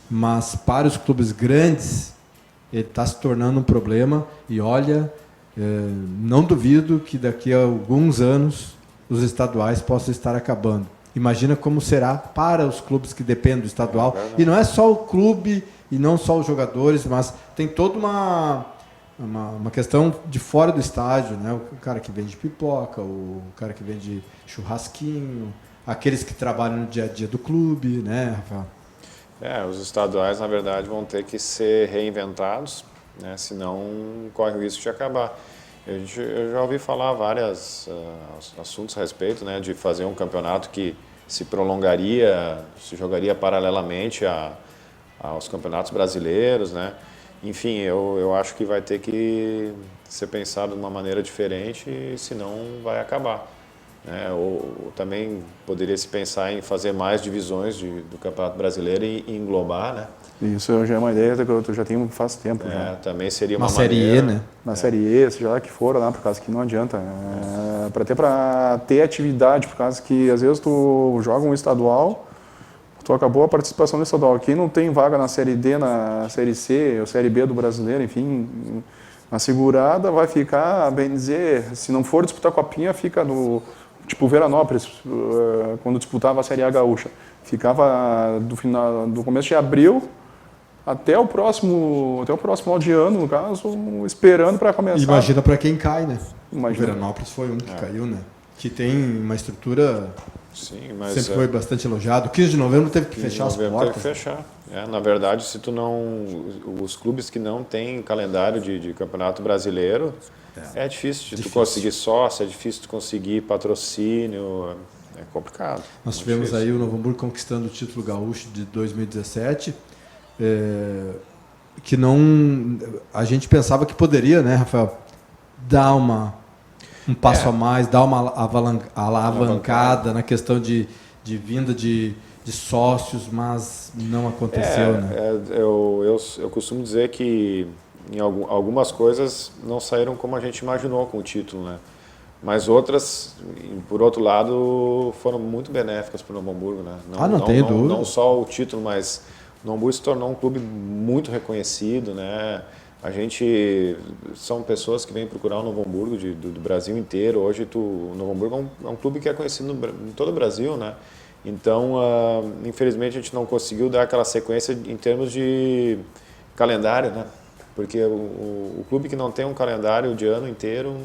Mas para os clubes grandes, ele está se tornando um problema e olha... não duvido que daqui a alguns anos os estaduais possam estar acabando. Imagina como será para os clubes que dependem do estadual. E não é só o clube e não só os jogadores, mas tem toda uma questão de fora do estádio, né? O cara que vende pipoca, o cara que vende churrasquinho, aqueles que trabalham no dia a dia do clube, né, Rafael? Os estaduais, na verdade, vão ter que ser reinventados, né? Senão corre o risco de acabar. Eu já ouvi falar vários assuntos a respeito, né, de fazer um campeonato que se prolongaria, se jogaria paralelamente aos campeonatos brasileiros, né? Enfim, eu acho que vai ter que ser pensado de uma maneira diferente, senão vai acabar. Ou também poderia se pensar em fazer mais divisões do Campeonato Brasileiro e englobar, né? Isso já é uma ideia que eu já tenho faz tempo. Também seria uma Série maneira, E, né? Na Série E, seja lá que for, lá, por causa que não adianta. Para ter atividade, por causa que às vezes tu joga um estadual, tu acabou a participação no estadual. Quem não tem vaga na Série D, na Série C ou Série B do brasileiro, enfim, a segurada vai ficar, bem dizer, se não for disputar a Copinha, fica no... Tipo o Veranópolis, quando disputava a Série A gaúcha. Ficava do começo de abril até o próximo final de ano, no caso, esperando para começar. Imagina para quem cai, né? Imagina. O Veranópolis foi um que caiu, né? Que tem uma estrutura... Sim, mas sempre foi bastante elogiado. 15 de novembro teve que fechar as portas. Teve que fechar. Na verdade, se tu não... Os clubes que não têm calendário de campeonato brasileiro, é difícil de tu conseguir sócio, é difícil de tu conseguir patrocínio. É complicado. Nós muito tivemos difícil. aí o Novo Hamburgo conquistando o título gaúcho de 2017, que não... A gente pensava que poderia, né, Rafael, dar um passo a mais, dar uma alavancada na questão de vinda de sócios, mas não aconteceu, né? Eu costumo dizer que em algumas coisas não saíram como a gente imaginou com o título, né? Mas outras, por outro lado, foram muito benéficas para o Novo Hamburgo, né? Não tenho dúvida. Não só o título, mas o Novo Hamburgo se tornou um clube muito reconhecido, né? A gente são pessoas que vêm procurar o Novo Hamburgo do Brasil inteiro. Hoje o Novo Hamburgo é um clube que é conhecido em todo o Brasil, né? Então, infelizmente, a gente não conseguiu dar aquela sequência em termos de calendário, né? Porque o clube que não tem um calendário de ano inteiro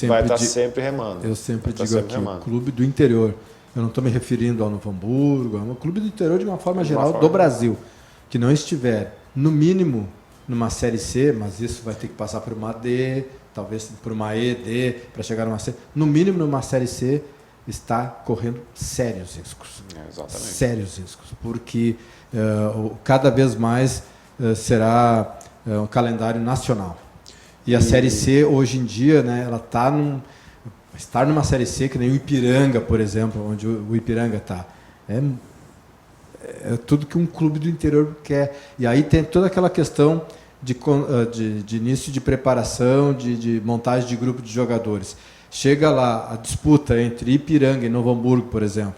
vai estar sempre remando. Eu sempre digo aqui, o clube do interior. Eu não estou me referindo ao Novo Hamburgo, é um clube do interior de uma forma geral do Brasil, que não estiver, no mínimo, numa Série C, mas isso vai ter que passar por uma D, talvez por uma E, D, para chegar numa C. No mínimo, numa Série C, está correndo sérios riscos. Exatamente. Sérios riscos, porque cada vez mais será um calendário nacional. E a Série C, hoje em dia, né, ela estar numa Série C, que nem o Ipiranga, por exemplo, onde o Ipiranga está, é tudo que um clube do interior quer. E aí tem toda aquela questão de início de preparação, de montagem de grupo de jogadores. Chega lá a disputa entre Ipiranga e Novo Hamburgo, por exemplo.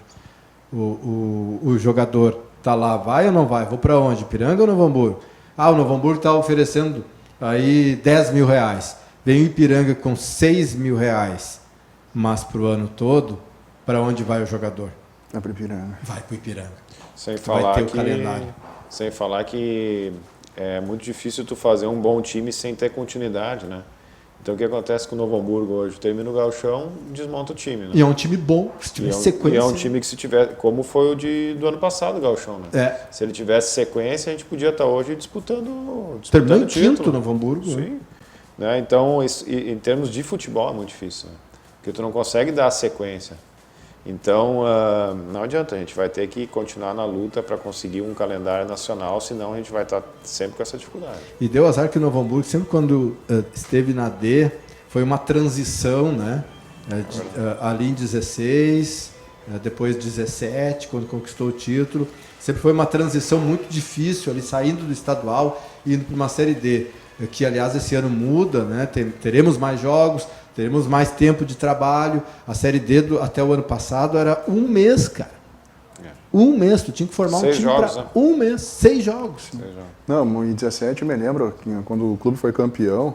O jogador está lá, vai ou não vai? Vou para onde? Ipiranga ou Novo Hamburgo? O Novo Hamburgo está oferecendo aí 10 mil reais. Vem o Ipiranga com 6 mil reais. Mas para o ano todo, para onde vai o jogador? Vai para o Ipiranga. Vai para o Ipiranga. Sem falar que é muito difícil tu fazer um bom time sem ter continuidade, né? Então o que acontece com o Novo Hamburgo hoje? Termina o gauchão, desmonta o time, né? E é um time bom, se tiver sequência. E é um time que se tiver, como foi do ano passado o gauchão, né? Se ele tivesse sequência, a gente podia estar hoje disputando Terminou em título. quinto Novo Hamburgo. Sim. Né? Então, em termos de futebol é muito difícil, né? Porque tu não consegue dar sequência. Então, não adianta, a gente vai ter que continuar na luta para conseguir um calendário nacional, senão a gente vai estar sempre com essa dificuldade. E deu azar que o Novo Hamburgo, sempre quando esteve na D, foi uma transição, né? Ali em 16, depois 17, quando conquistou o título. Sempre foi uma transição muito difícil, ali saindo do estadual e indo para uma Série D, que, aliás, esse ano muda, né? Teremos mais jogos, teremos mais tempo de trabalho. A Série D até o ano passado era um mês, cara. Um mês, tu tinha que formar um time para um mês, 6 jogos. Não, em 17 eu me lembro que quando o clube foi campeão,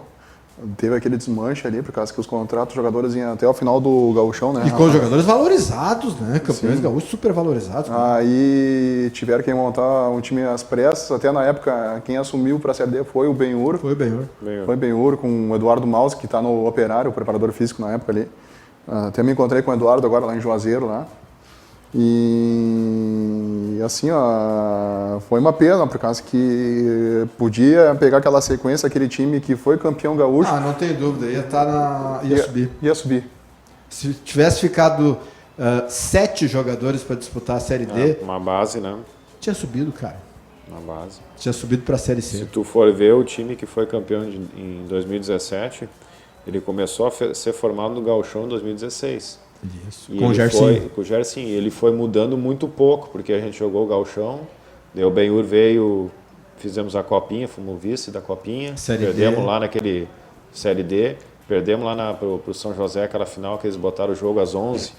teve aquele desmanche ali, por causa que os contratos, os jogadores iam até o final do gauchão, né? E com jogadores valorizados, né? Campeões gaúchos super valorizados. Aí tiveram que montar um time às pressas, até na época quem assumiu para a Série D foi o Benhur. Foi o Benhur com o Eduardo Maus, que está no Operário, o preparador físico na época ali. Até me encontrei com o Eduardo agora lá em Juazeiro, lá. E assim, foi uma pena, por causa que podia pegar aquela sequência, aquele time que foi campeão gaúcho. Não tenho dúvida, ia subir. Se tivesse ficado 7 jogadores para disputar a Série D... Uma base, né? Tinha subido, cara. Uma base. Tinha subido para a Série C. Se tu for ver o time que foi campeão em 2017, ele começou a ser formado no gauchão em 2016. Isso. Com o Gersinho. Com o Gersinho. Ele foi mudando muito pouco, porque a gente jogou o gauchão, o Benhur veio, fizemos a copinha, fomos vice da copinha, perdemos lá naquele Série D, perdemos lá pro São José, aquela final que eles botaram o jogo às 11,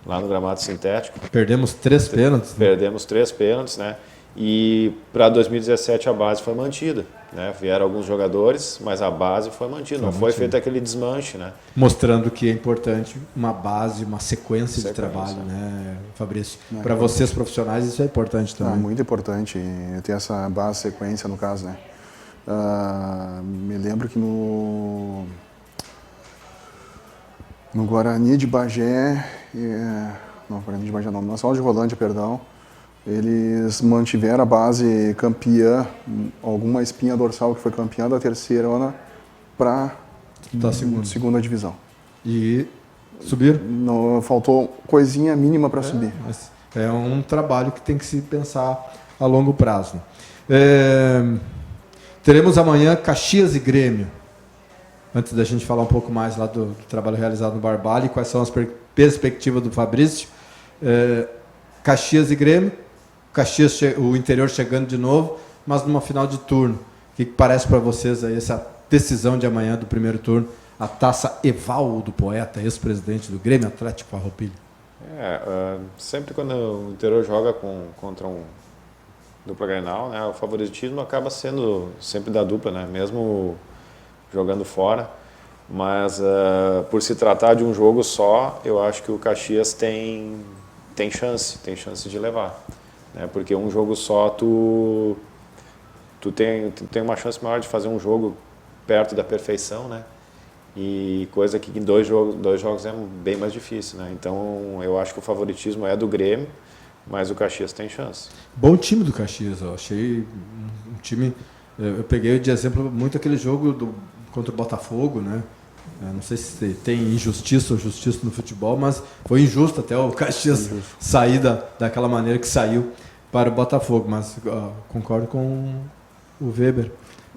lá no gramado sintético. Perdemos 3 pênaltis. Né? Perdemos 3 pênaltis, né? E para 2017 a base foi mantida, né? Vieram alguns jogadores, mas a base foi mantida, não foi feito aquele desmanche, né? Mostrando que é importante uma base, uma sequência de trabalho, né, Fabrício? Para vocês profissionais isso é importante também. Muito importante ter essa base, sequência no caso, né? Me lembro que no Guarani de Bagé, Guarani de Bagé não, na Nacional de Rolândia, perdão, eles mantiveram a base campeã, alguma espinha dorsal que foi campeã da terceira para segunda divisão. E Subiram? Não, faltou coisinha mínima para subir. Mas é um trabalho que tem que se pensar a longo prazo. Teremos amanhã Caxias e Grêmio. Antes da gente falar um pouco mais lá do trabalho realizado no Barbalho e quais são as perspectivas do Fabrício. Caxias e Grêmio, Caxias, o interior chegando de novo, mas numa final de turno. O que parece para vocês aí essa decisão de amanhã do primeiro turno, a Taça Evaldo Poeta, ex-presidente do Grêmio Atlético Farroupilha? Sempre quando o interior joga contra um dupla Grenal, né, o favoritismo acaba sendo sempre da dupla, né, mesmo jogando fora. Mas por se tratar de um jogo só, eu acho que o Caxias tem chance de levar, né, porque um jogo só tu tem uma chance maior de fazer um jogo perto da perfeição, né? E coisa que em dois jogos é bem mais difícil, né? Então eu acho que o favoritismo é do Grêmio, mas o Caxias tem chance. Bom time do Caxias, eu achei um time. Eu peguei de exemplo muito aquele jogo contra o Botafogo, né? Não sei se tem injustiça ou justiça no futebol, mas foi injusto até o Caxias sair daquela maneira que saiu para o Botafogo. Mas concordo com o Weber.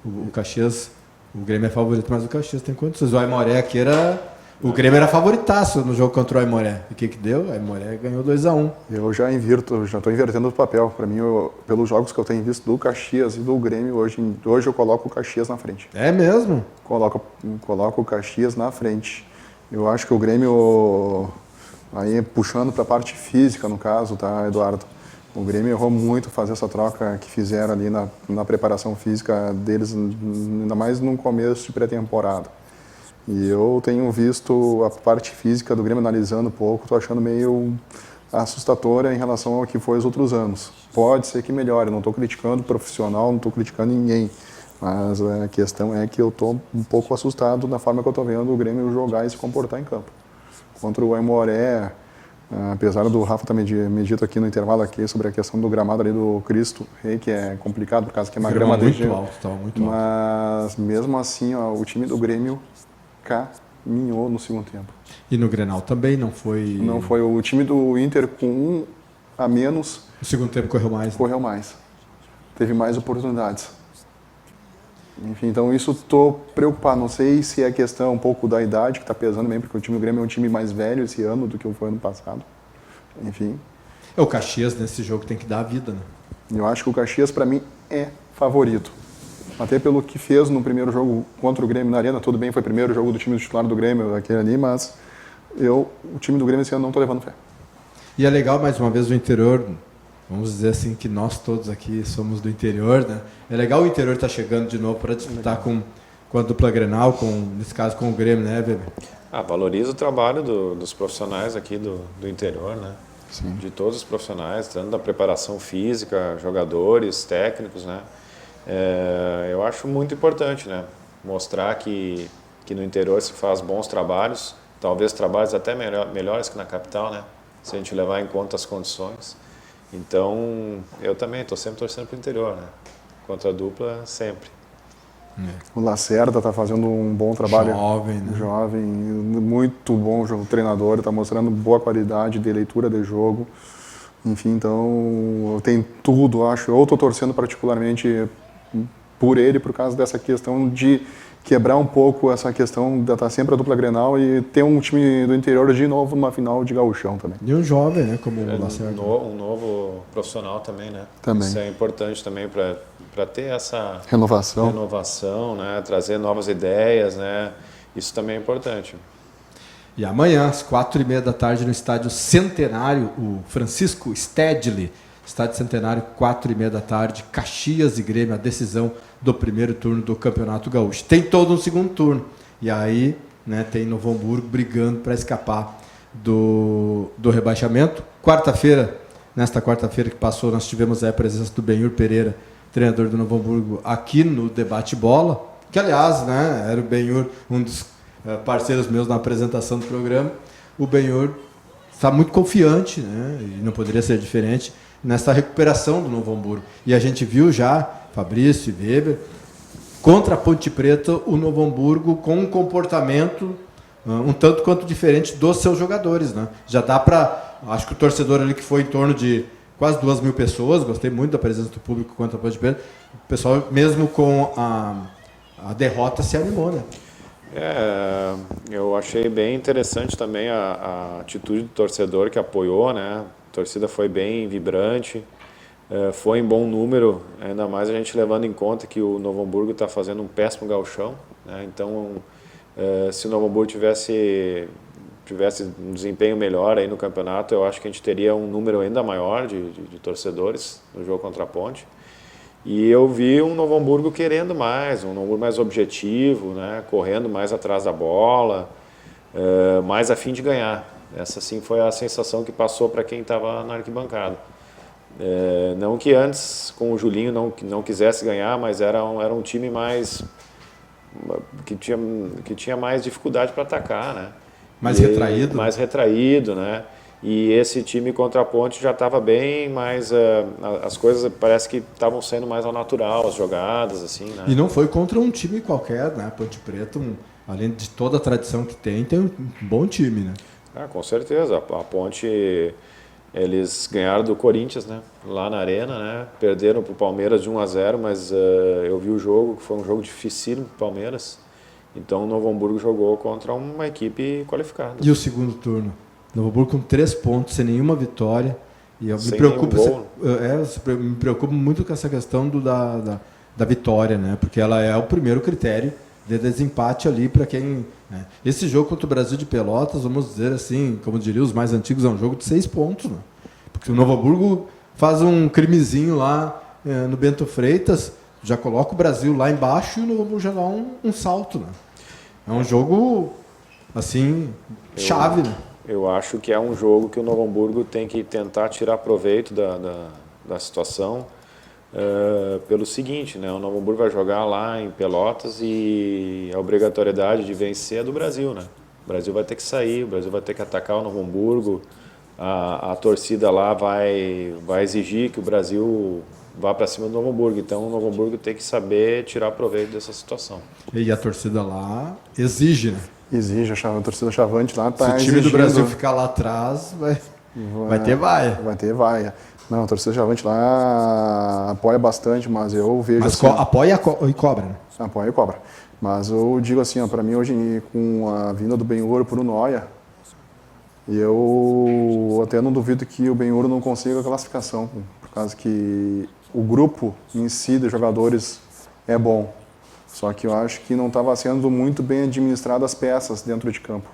O Caxias, o Grêmio é favorito, mas o Caxias tem condições. O Aimoré aqui o Grêmio era favoritaço no jogo contra o Aimoré. E o que deu? O Aimoré ganhou 2-1. Eu já estou invertendo o papel. Para mim, pelos jogos que eu tenho visto do Caxias e do Grêmio, hoje eu coloco o Caxias na frente. É mesmo? Coloco o Caxias na frente. Eu acho que o Grêmio, aí puxando para a parte física, no caso, tá, Eduardo? O Grêmio errou muito fazer essa troca que fizeram ali na preparação física deles, ainda mais no começo de pré-temporada. E eu tenho visto a parte física do Grêmio analisando um pouco, estou achando meio assustadora em relação ao que foi os outros anos. Pode ser que melhore, não estou criticando o profissional, não estou criticando ninguém, mas a questão é que eu estou um pouco assustado na forma que eu estou vendo o Grêmio jogar e se comportar em campo. Contra o Aimoré, apesar do Rafa também me dito aqui no intervalo aqui sobre a questão do gramado ali do Cristo Rei, que é complicado por causa que é uma grama muito alto, muito alto. Mas mesmo assim, o time do Grêmio caminhou no segundo tempo. E no Grenal também não foi... Não foi. O time do Inter com 1 a menos... No segundo tempo correu mais. Né? Correu mais. Teve mais oportunidades. Enfim, então isso estou preocupado. Não sei se é questão um pouco da idade que está pesando bem, porque o time do Grêmio é um time mais velho esse ano do que foi ano passado. Enfim. O Caxias nesse jogo tem que dar a vida, né? Eu acho que o Caxias, para mim, é favorito. Até pelo que fez no primeiro jogo contra o Grêmio na Arena. Tudo bem, foi o primeiro jogo do time titular do Grêmio, aquele ali, mas o time do Grêmio esse ano não estou levando fé. E é legal, mais uma vez, o interior, vamos dizer assim, que nós todos aqui somos do interior, né? É legal o interior estar chegando de novo para disputar com a dupla Grenal, nesse caso com o Grêmio, né, Weber? Valoriza o trabalho dos profissionais aqui do interior, né? Sim. De todos os profissionais, tanto da preparação física, jogadores, técnicos, né? Eu acho muito importante, né? Mostrar que no interior se faz bons trabalhos, talvez trabalhos até melhores que na capital, né? Se a gente levar em conta as condições. Então, eu também estou sempre torcendo para o interior, né? Contra a dupla, sempre. O Lacerda está fazendo um bom trabalho. Jovem, né? Jovem, muito bom treinador, está mostrando boa qualidade de leitura de jogo. Enfim, então, tem tudo, acho. Eu estou torcendo particularmente por ele, por causa dessa questão de quebrar um pouco essa questão de estar sempre a dupla Grenal e ter um time do interior de novo numa final de gauchão também. E um jovem, né, como o Lacerda. Um novo profissional também, né? Também. Isso é importante também para ter essa renovação, né? Trazer novas ideias, né? Isso também é importante. E amanhã, às 4h30 da tarde, no Estádio Centenário, o Francisco Stedley, Estádio Centenário, 4h30 da tarde, Caxias e Grêmio, a decisão do primeiro turno do Campeonato Gaúcho. Tem todo um segundo turno. E aí, né, tem Novo Hamburgo brigando para escapar do rebaixamento. Nesta quarta-feira que passou, nós tivemos a presença do Benhur Pereira, treinador do Novo Hamburgo, aqui no Debate Bola, que aliás, né, era o Benhur, um dos parceiros meus na apresentação do programa. O Benhur está muito confiante, né, e não poderia ser diferente, nessa recuperação do Novo Hamburgo. E a gente viu já, Fabrício e Weber, contra a Ponte Preta, o Novo Hamburgo com um comportamento um tanto quanto diferente dos seus jogadores, né? Já dá para, acho que o torcedor ali que foi em torno de quase 2.000 pessoas, gostei muito da presença do público contra a Ponte Preta, o pessoal mesmo com a derrota se animou, né? Eu achei bem interessante também a atitude do torcedor que apoiou, né? A torcida foi bem vibrante, foi em bom número, ainda mais a gente levando em conta que o Novo Hamburgo está fazendo um péssimo gauchão, né? Então, se o Novo Hamburgo tivesse um desempenho melhor aí no campeonato, eu acho que a gente teria um número ainda maior de torcedores no jogo contra a Ponte. E eu vi um Novo Hamburgo querendo mais, um Novo Hamburgo mais objetivo, né? Correndo mais atrás da bola, mais a fim de ganhar. Essa sim foi a sensação que passou para quem estava na arquibancada. Não que antes, com o Julinho, não quisesse ganhar, mas era um time mais que tinha mais dificuldade para atacar, né? Mais retraído. Mais retraído, né? E esse time contra a Ponte já estava bem, mas as coisas parece que estavam sendo mais ao natural, as jogadas, assim, né? E não foi contra um time qualquer, né? Ponte Preta, além de toda a tradição que tem um bom time, né? Com certeza. A Ponte, eles ganharam do Corinthians, né? Lá na Arena, né? Perderam para o Palmeiras de 1-0, mas eu vi o jogo, que foi um jogo dificílimo para o Palmeiras. Então o Novo Hamburgo jogou contra uma equipe qualificada. E o segundo turno? Novo Hamburgo com 3 pontos, sem nenhuma vitória. E eu me preocupo muito com essa questão da vitória, né? Porque ela é o primeiro critério de desempate ali para quem... Né? Esse jogo contra o Brasil de Pelotas, vamos dizer assim, como diriam os mais antigos, é um jogo de 6 pontos. Né? Porque o Novo Hamburgo faz um crimezinho lá no Bento Freitas, já coloca o Brasil lá embaixo e o Novo Hamburgo já dá um salto. Né? É um jogo, assim, chave, né? Eu acho que é um jogo que o Novo Hamburgo tem que tentar tirar proveito da situação pelo seguinte, né? O Novo Hamburgo vai jogar lá em Pelotas e a obrigatoriedade de vencer é do Brasil, né? O Brasil vai ter que sair, o Brasil vai ter que atacar o Novo Hamburgo, a torcida lá vai exigir que o Brasil vá para cima do Novo Hamburgo. Então o Novo Hamburgo tem que saber tirar proveito dessa situação. E a torcida lá exige, né? Exige, a torcida Chavante lá está exigindo. Se o time do Brasil ficar lá atrás, vai ter vaia. Vai ter vaia. Não, a torcida Chavante lá apoia bastante, mas eu vejo... Mas assim, apoia e cobra, né? Apoia e cobra. Mas eu digo assim, para mim hoje, com a vinda do Benhur para o Noia, eu até não duvido que o Benhur não consiga a classificação, por causa que o grupo em si de jogadores é bom. Só que eu acho que não estava sendo muito bem administradas as peças dentro de campo.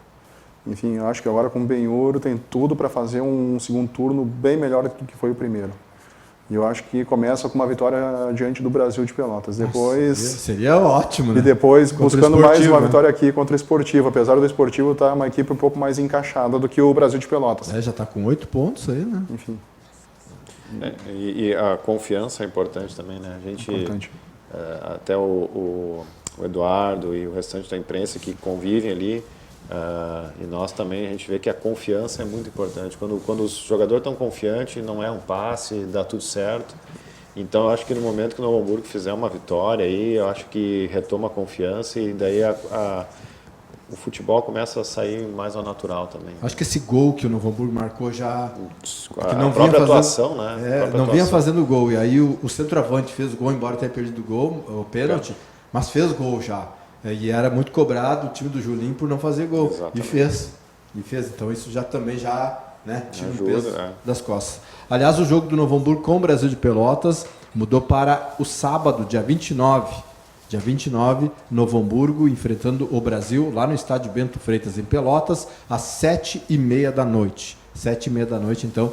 Enfim, eu acho que agora com o Benhur tem tudo para fazer um segundo turno bem melhor do que foi o primeiro. E eu acho que começa com uma vitória diante do Brasil de Pelotas. Depois seria ótimo, né? E depois buscando mais uma vitória né? aqui contra o Esportivo. Apesar do Esportivo estar uma equipe um pouco mais encaixada do que o Brasil de Pelotas. Já está com 8 pontos aí, né? Enfim. E a confiança é importante também, né? A gente... Importante. Até o Eduardo e o restante da imprensa que convivem ali, e nós também, a gente vê que a confiança é muito importante. Quando os jogadores estão confiantes, não é um passe, dá tudo certo. Então, eu acho que no momento que o Novo Hamburgo fizer uma vitória, aí, eu acho que retoma a confiança e daí o futebol começa a sair mais ao natural também. Acho que esse gol que o Novo Hamburgo marcou já... A não própria atuação, né? Vinha fazendo gol. E aí o centroavante fez o gol, embora tenha perdido o gol, o pênalti, mas fez gol já. E era muito cobrado o time do Julinho por não fazer gol. Exatamente. E fez. Então isso já também né, tira o peso das costas. Aliás, o jogo do Novo Hamburgo com o Brasil de Pelotas mudou para o sábado, dia 29. Dia 29, Novo Hamburgo enfrentando o Brasil lá no estádio Bento Freitas, em Pelotas, às 7h30 da noite. 7h30 da noite, então,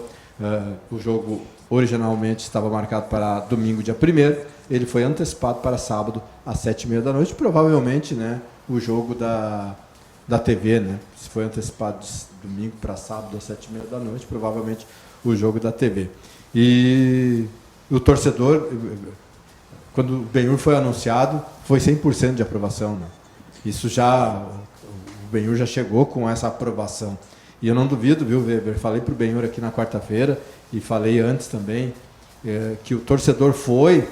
o jogo originalmente estava marcado para domingo, dia 1º, ele foi antecipado para sábado, às 7h30 da noite, provavelmente, né, o jogo da TV, né, se foi antecipado de domingo para sábado, às 7h30 da noite, provavelmente o jogo da TV. E o torcedor... Quando o Benhur foi anunciado, foi 100% de aprovação. Né? Isso já... O Benhur já chegou com essa aprovação. E eu não duvido, viu, Weber? Falei para o Benhur aqui na quarta-feira e falei antes também que o torcedor foi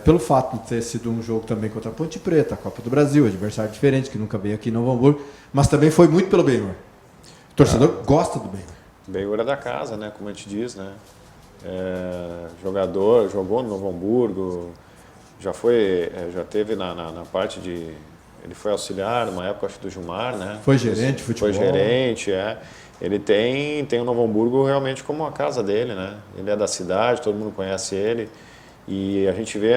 pelo fato de ter sido um jogo também contra a Ponte Preta, a Copa do Brasil, adversário diferente, que nunca veio aqui em Novo Hamburgo, mas também foi muito pelo Benhur. O torcedor gosta do Benhur. Benhur é da casa, né? Como a gente diz, né? Jogador, jogou no Novo Hamburgo, já teve na parte de... Ele foi auxiliar numa época, acho, do Gilmar, né? Foi gerente de futebol. Foi gerente, Ele tem o Novo Hamburgo realmente como a casa dele, né? Ele é da cidade, todo mundo conhece ele. E a gente vê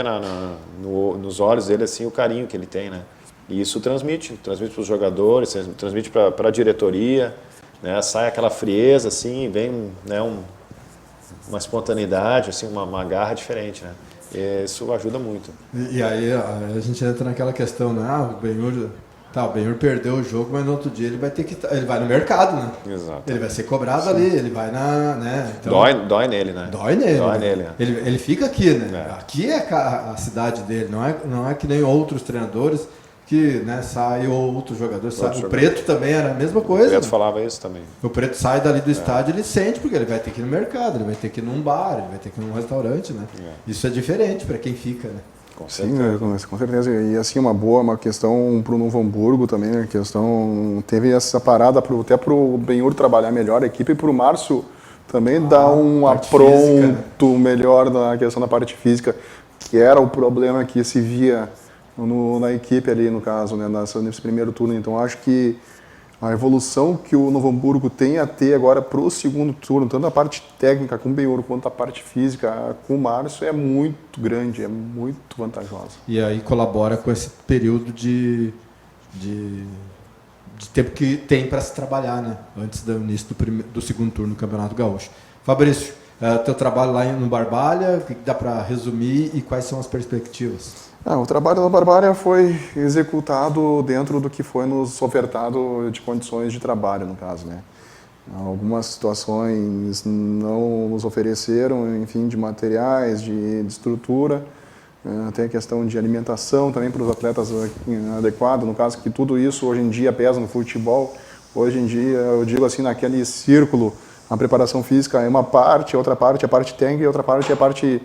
nos olhos dele, assim, o carinho que ele tem, né? E isso transmite para os jogadores, transmite para a diretoria, né? Sai aquela frieza, assim, vem, né, uma espontaneidade, assim, uma garra diferente, né? E isso ajuda muito. E aí a gente entra naquela questão, né? O Benhur perdeu o jogo, mas no outro dia ele vai no mercado, né? Exato. Ele vai ser cobrado ali, ele vai né? Então, dói nele, né? Dói nele. Né? Ele fica aqui, né? Aqui é a cidade dele, não é que nem outros treinadores que, né, sai outro jogador, sai. O Preto também era a mesma coisa. O Preto falava isso também. O Preto sai dali do estádio, ele sente, porque ele vai ter que ir no mercado, ele vai ter que ir num bar, ele vai ter que ir num restaurante, né? Isso é diferente para quem fica, né? Sim, com certeza. E assim, uma questão para o Novo Hamburgo também, né? Teve essa parada até para o Benhur trabalhar melhor a equipe e para o Márcio também dar um apronto melhor na questão da parte física, que era o problema que se via na equipe ali, no caso, né? Nesse primeiro turno. Então, acho que a evolução que o Novo Hamburgo tem a ter agora para o segundo turno, tanto a parte técnica com o Benhur quanto a parte física com o Márcio, é muito grande, é muito vantajosa. E aí colabora com esse período de tempo que tem para se trabalhar, né? Antes do início do segundo turno do Campeonato Gaúcho. Fabrício, teu trabalho lá no Barbalha, o que dá para resumir e quais são as perspectivas? O trabalho da Barbária foi executado dentro do que foi nos ofertado de condições de trabalho, no caso, né? Algumas situações não nos ofereceram, enfim, de materiais, de estrutura, tem a questão de alimentação também para os atletas adequada, no caso que tudo isso hoje em dia pesa no futebol. Hoje em dia, eu digo assim, naquele círculo, a preparação física é uma parte, outra parte é a parte técnica e outra parte é a parte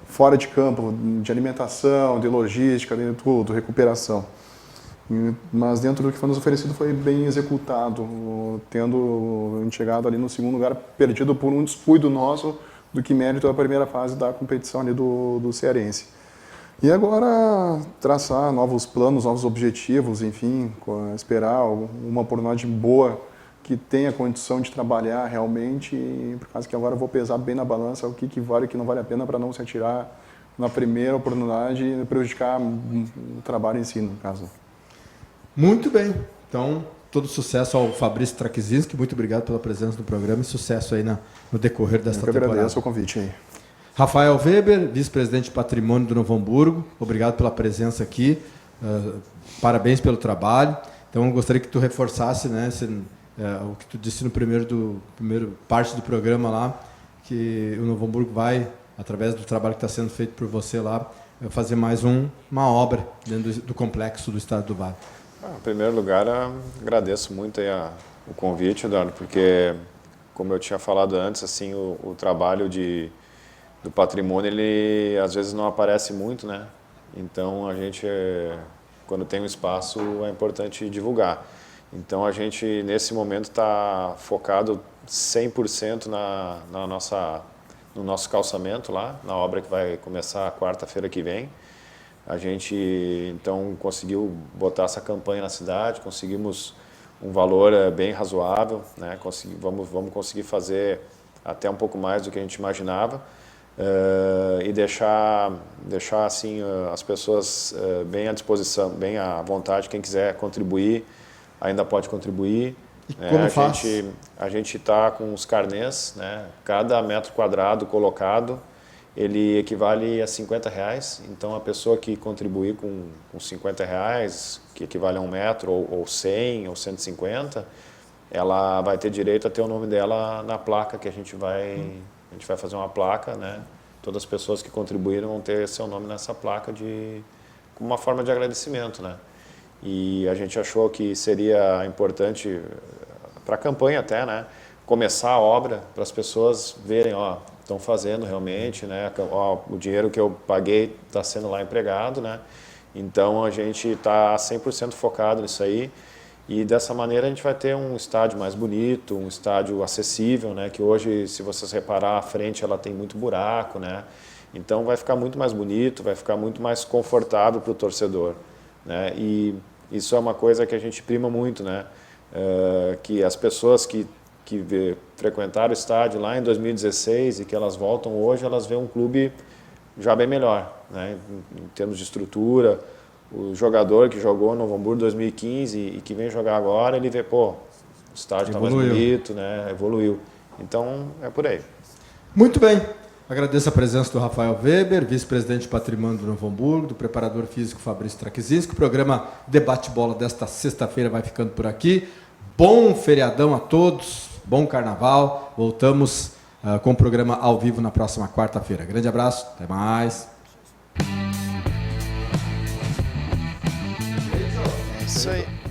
fora de campo, de alimentação, de logística, de tudo, recuperação. Mas dentro do que foi nos oferecido foi bem executado, tendo chegado ali no segundo lugar, perdido por um descuido nosso do que mérito da primeira fase da competição ali do Cearense. E agora traçar novos planos, novos objetivos, enfim, esperar uma oportunidade boa que tenha condição de trabalhar realmente, por causa que agora eu vou pesar bem na balança o que vale e o que não vale a pena para não se atirar na primeira oportunidade e prejudicar o trabalho em si, no caso. Muito bem. Então, todo sucesso ao Fabrício Traquizinski. Muito obrigado pela presença no programa e sucesso aí no decorrer desta temporada. Eu agradeço o convite aí. Rafael Weber, vice-presidente de Patrimônio do Novo Hamburgo. Obrigado pela presença aqui. Parabéns pelo trabalho. Então, eu gostaria que tu reforçasse, né, o que tu disse no primeiro parte do programa lá, que o Novo Hamburgo vai, através do trabalho que está sendo feito por você lá, fazer mais uma obra dentro do complexo do Estado do Vale. Em primeiro lugar, agradeço muito aí o convite, Eduardo, porque, como eu tinha falado antes, assim, o trabalho do patrimônio, ele às vezes não aparece muito, né? Então, a gente, quando tem um espaço, é importante divulgar. Então, a gente, nesse momento, está focado 100% no nosso calçamento lá, na obra que vai começar quarta-feira que vem. A gente, então, conseguiu botar essa campanha na cidade, conseguimos um valor bem razoável, né? Vamos conseguir fazer até um pouco mais do que a gente imaginava e deixar assim, as pessoas bem à disposição, bem à vontade. Quem quiser contribuir, ainda pode contribuir. E como faz? A gente está com os carnês, né? Cada metro quadrado colocado, ele equivale a R$50. Então, a pessoa que contribuir com R$50, que equivale a 1 metro, ou 100, ou 150, ela vai ter direito a ter o nome dela na placa que a gente vai fazer uma placa, né? Todas as pessoas que contribuíram vão ter seu nome nessa placa como uma forma de agradecimento, né? E a gente achou que seria importante, para a campanha até, né, começar a obra, para as pessoas verem, estão fazendo realmente, né? Ó, o dinheiro que eu paguei está sendo lá empregado, né? Então a gente está 100% focado nisso aí e dessa maneira a gente vai ter um estádio mais bonito, um estádio acessível, né? Que hoje, se vocês reparar, a frente ela tem muito buraco, né? Então vai ficar muito mais bonito, vai ficar muito mais confortável para o torcedor, né? E isso é uma coisa que a gente prima muito, né? Que as pessoas que frequentaram o estádio lá em 2016 e que elas voltam hoje, elas veem um clube já bem melhor, né? Em termos de estrutura. O jogador que jogou no Novo Hamburgo em 2015 e que vem jogar agora, ele vê, pô, o estádio está mais bonito, né? Evoluiu. Então, é por aí. Muito bem. Agradeço a presença do Rafael Weber, vice-presidente de patrimônio do Novo Hamburgo, do preparador físico Fabrício Traquizinski. O programa Debate Bola desta sexta-feira vai ficando por aqui. Bom feriadão a todos, bom carnaval. Voltamos com o programa ao vivo na próxima quarta-feira. Grande abraço, até mais. É isso aí.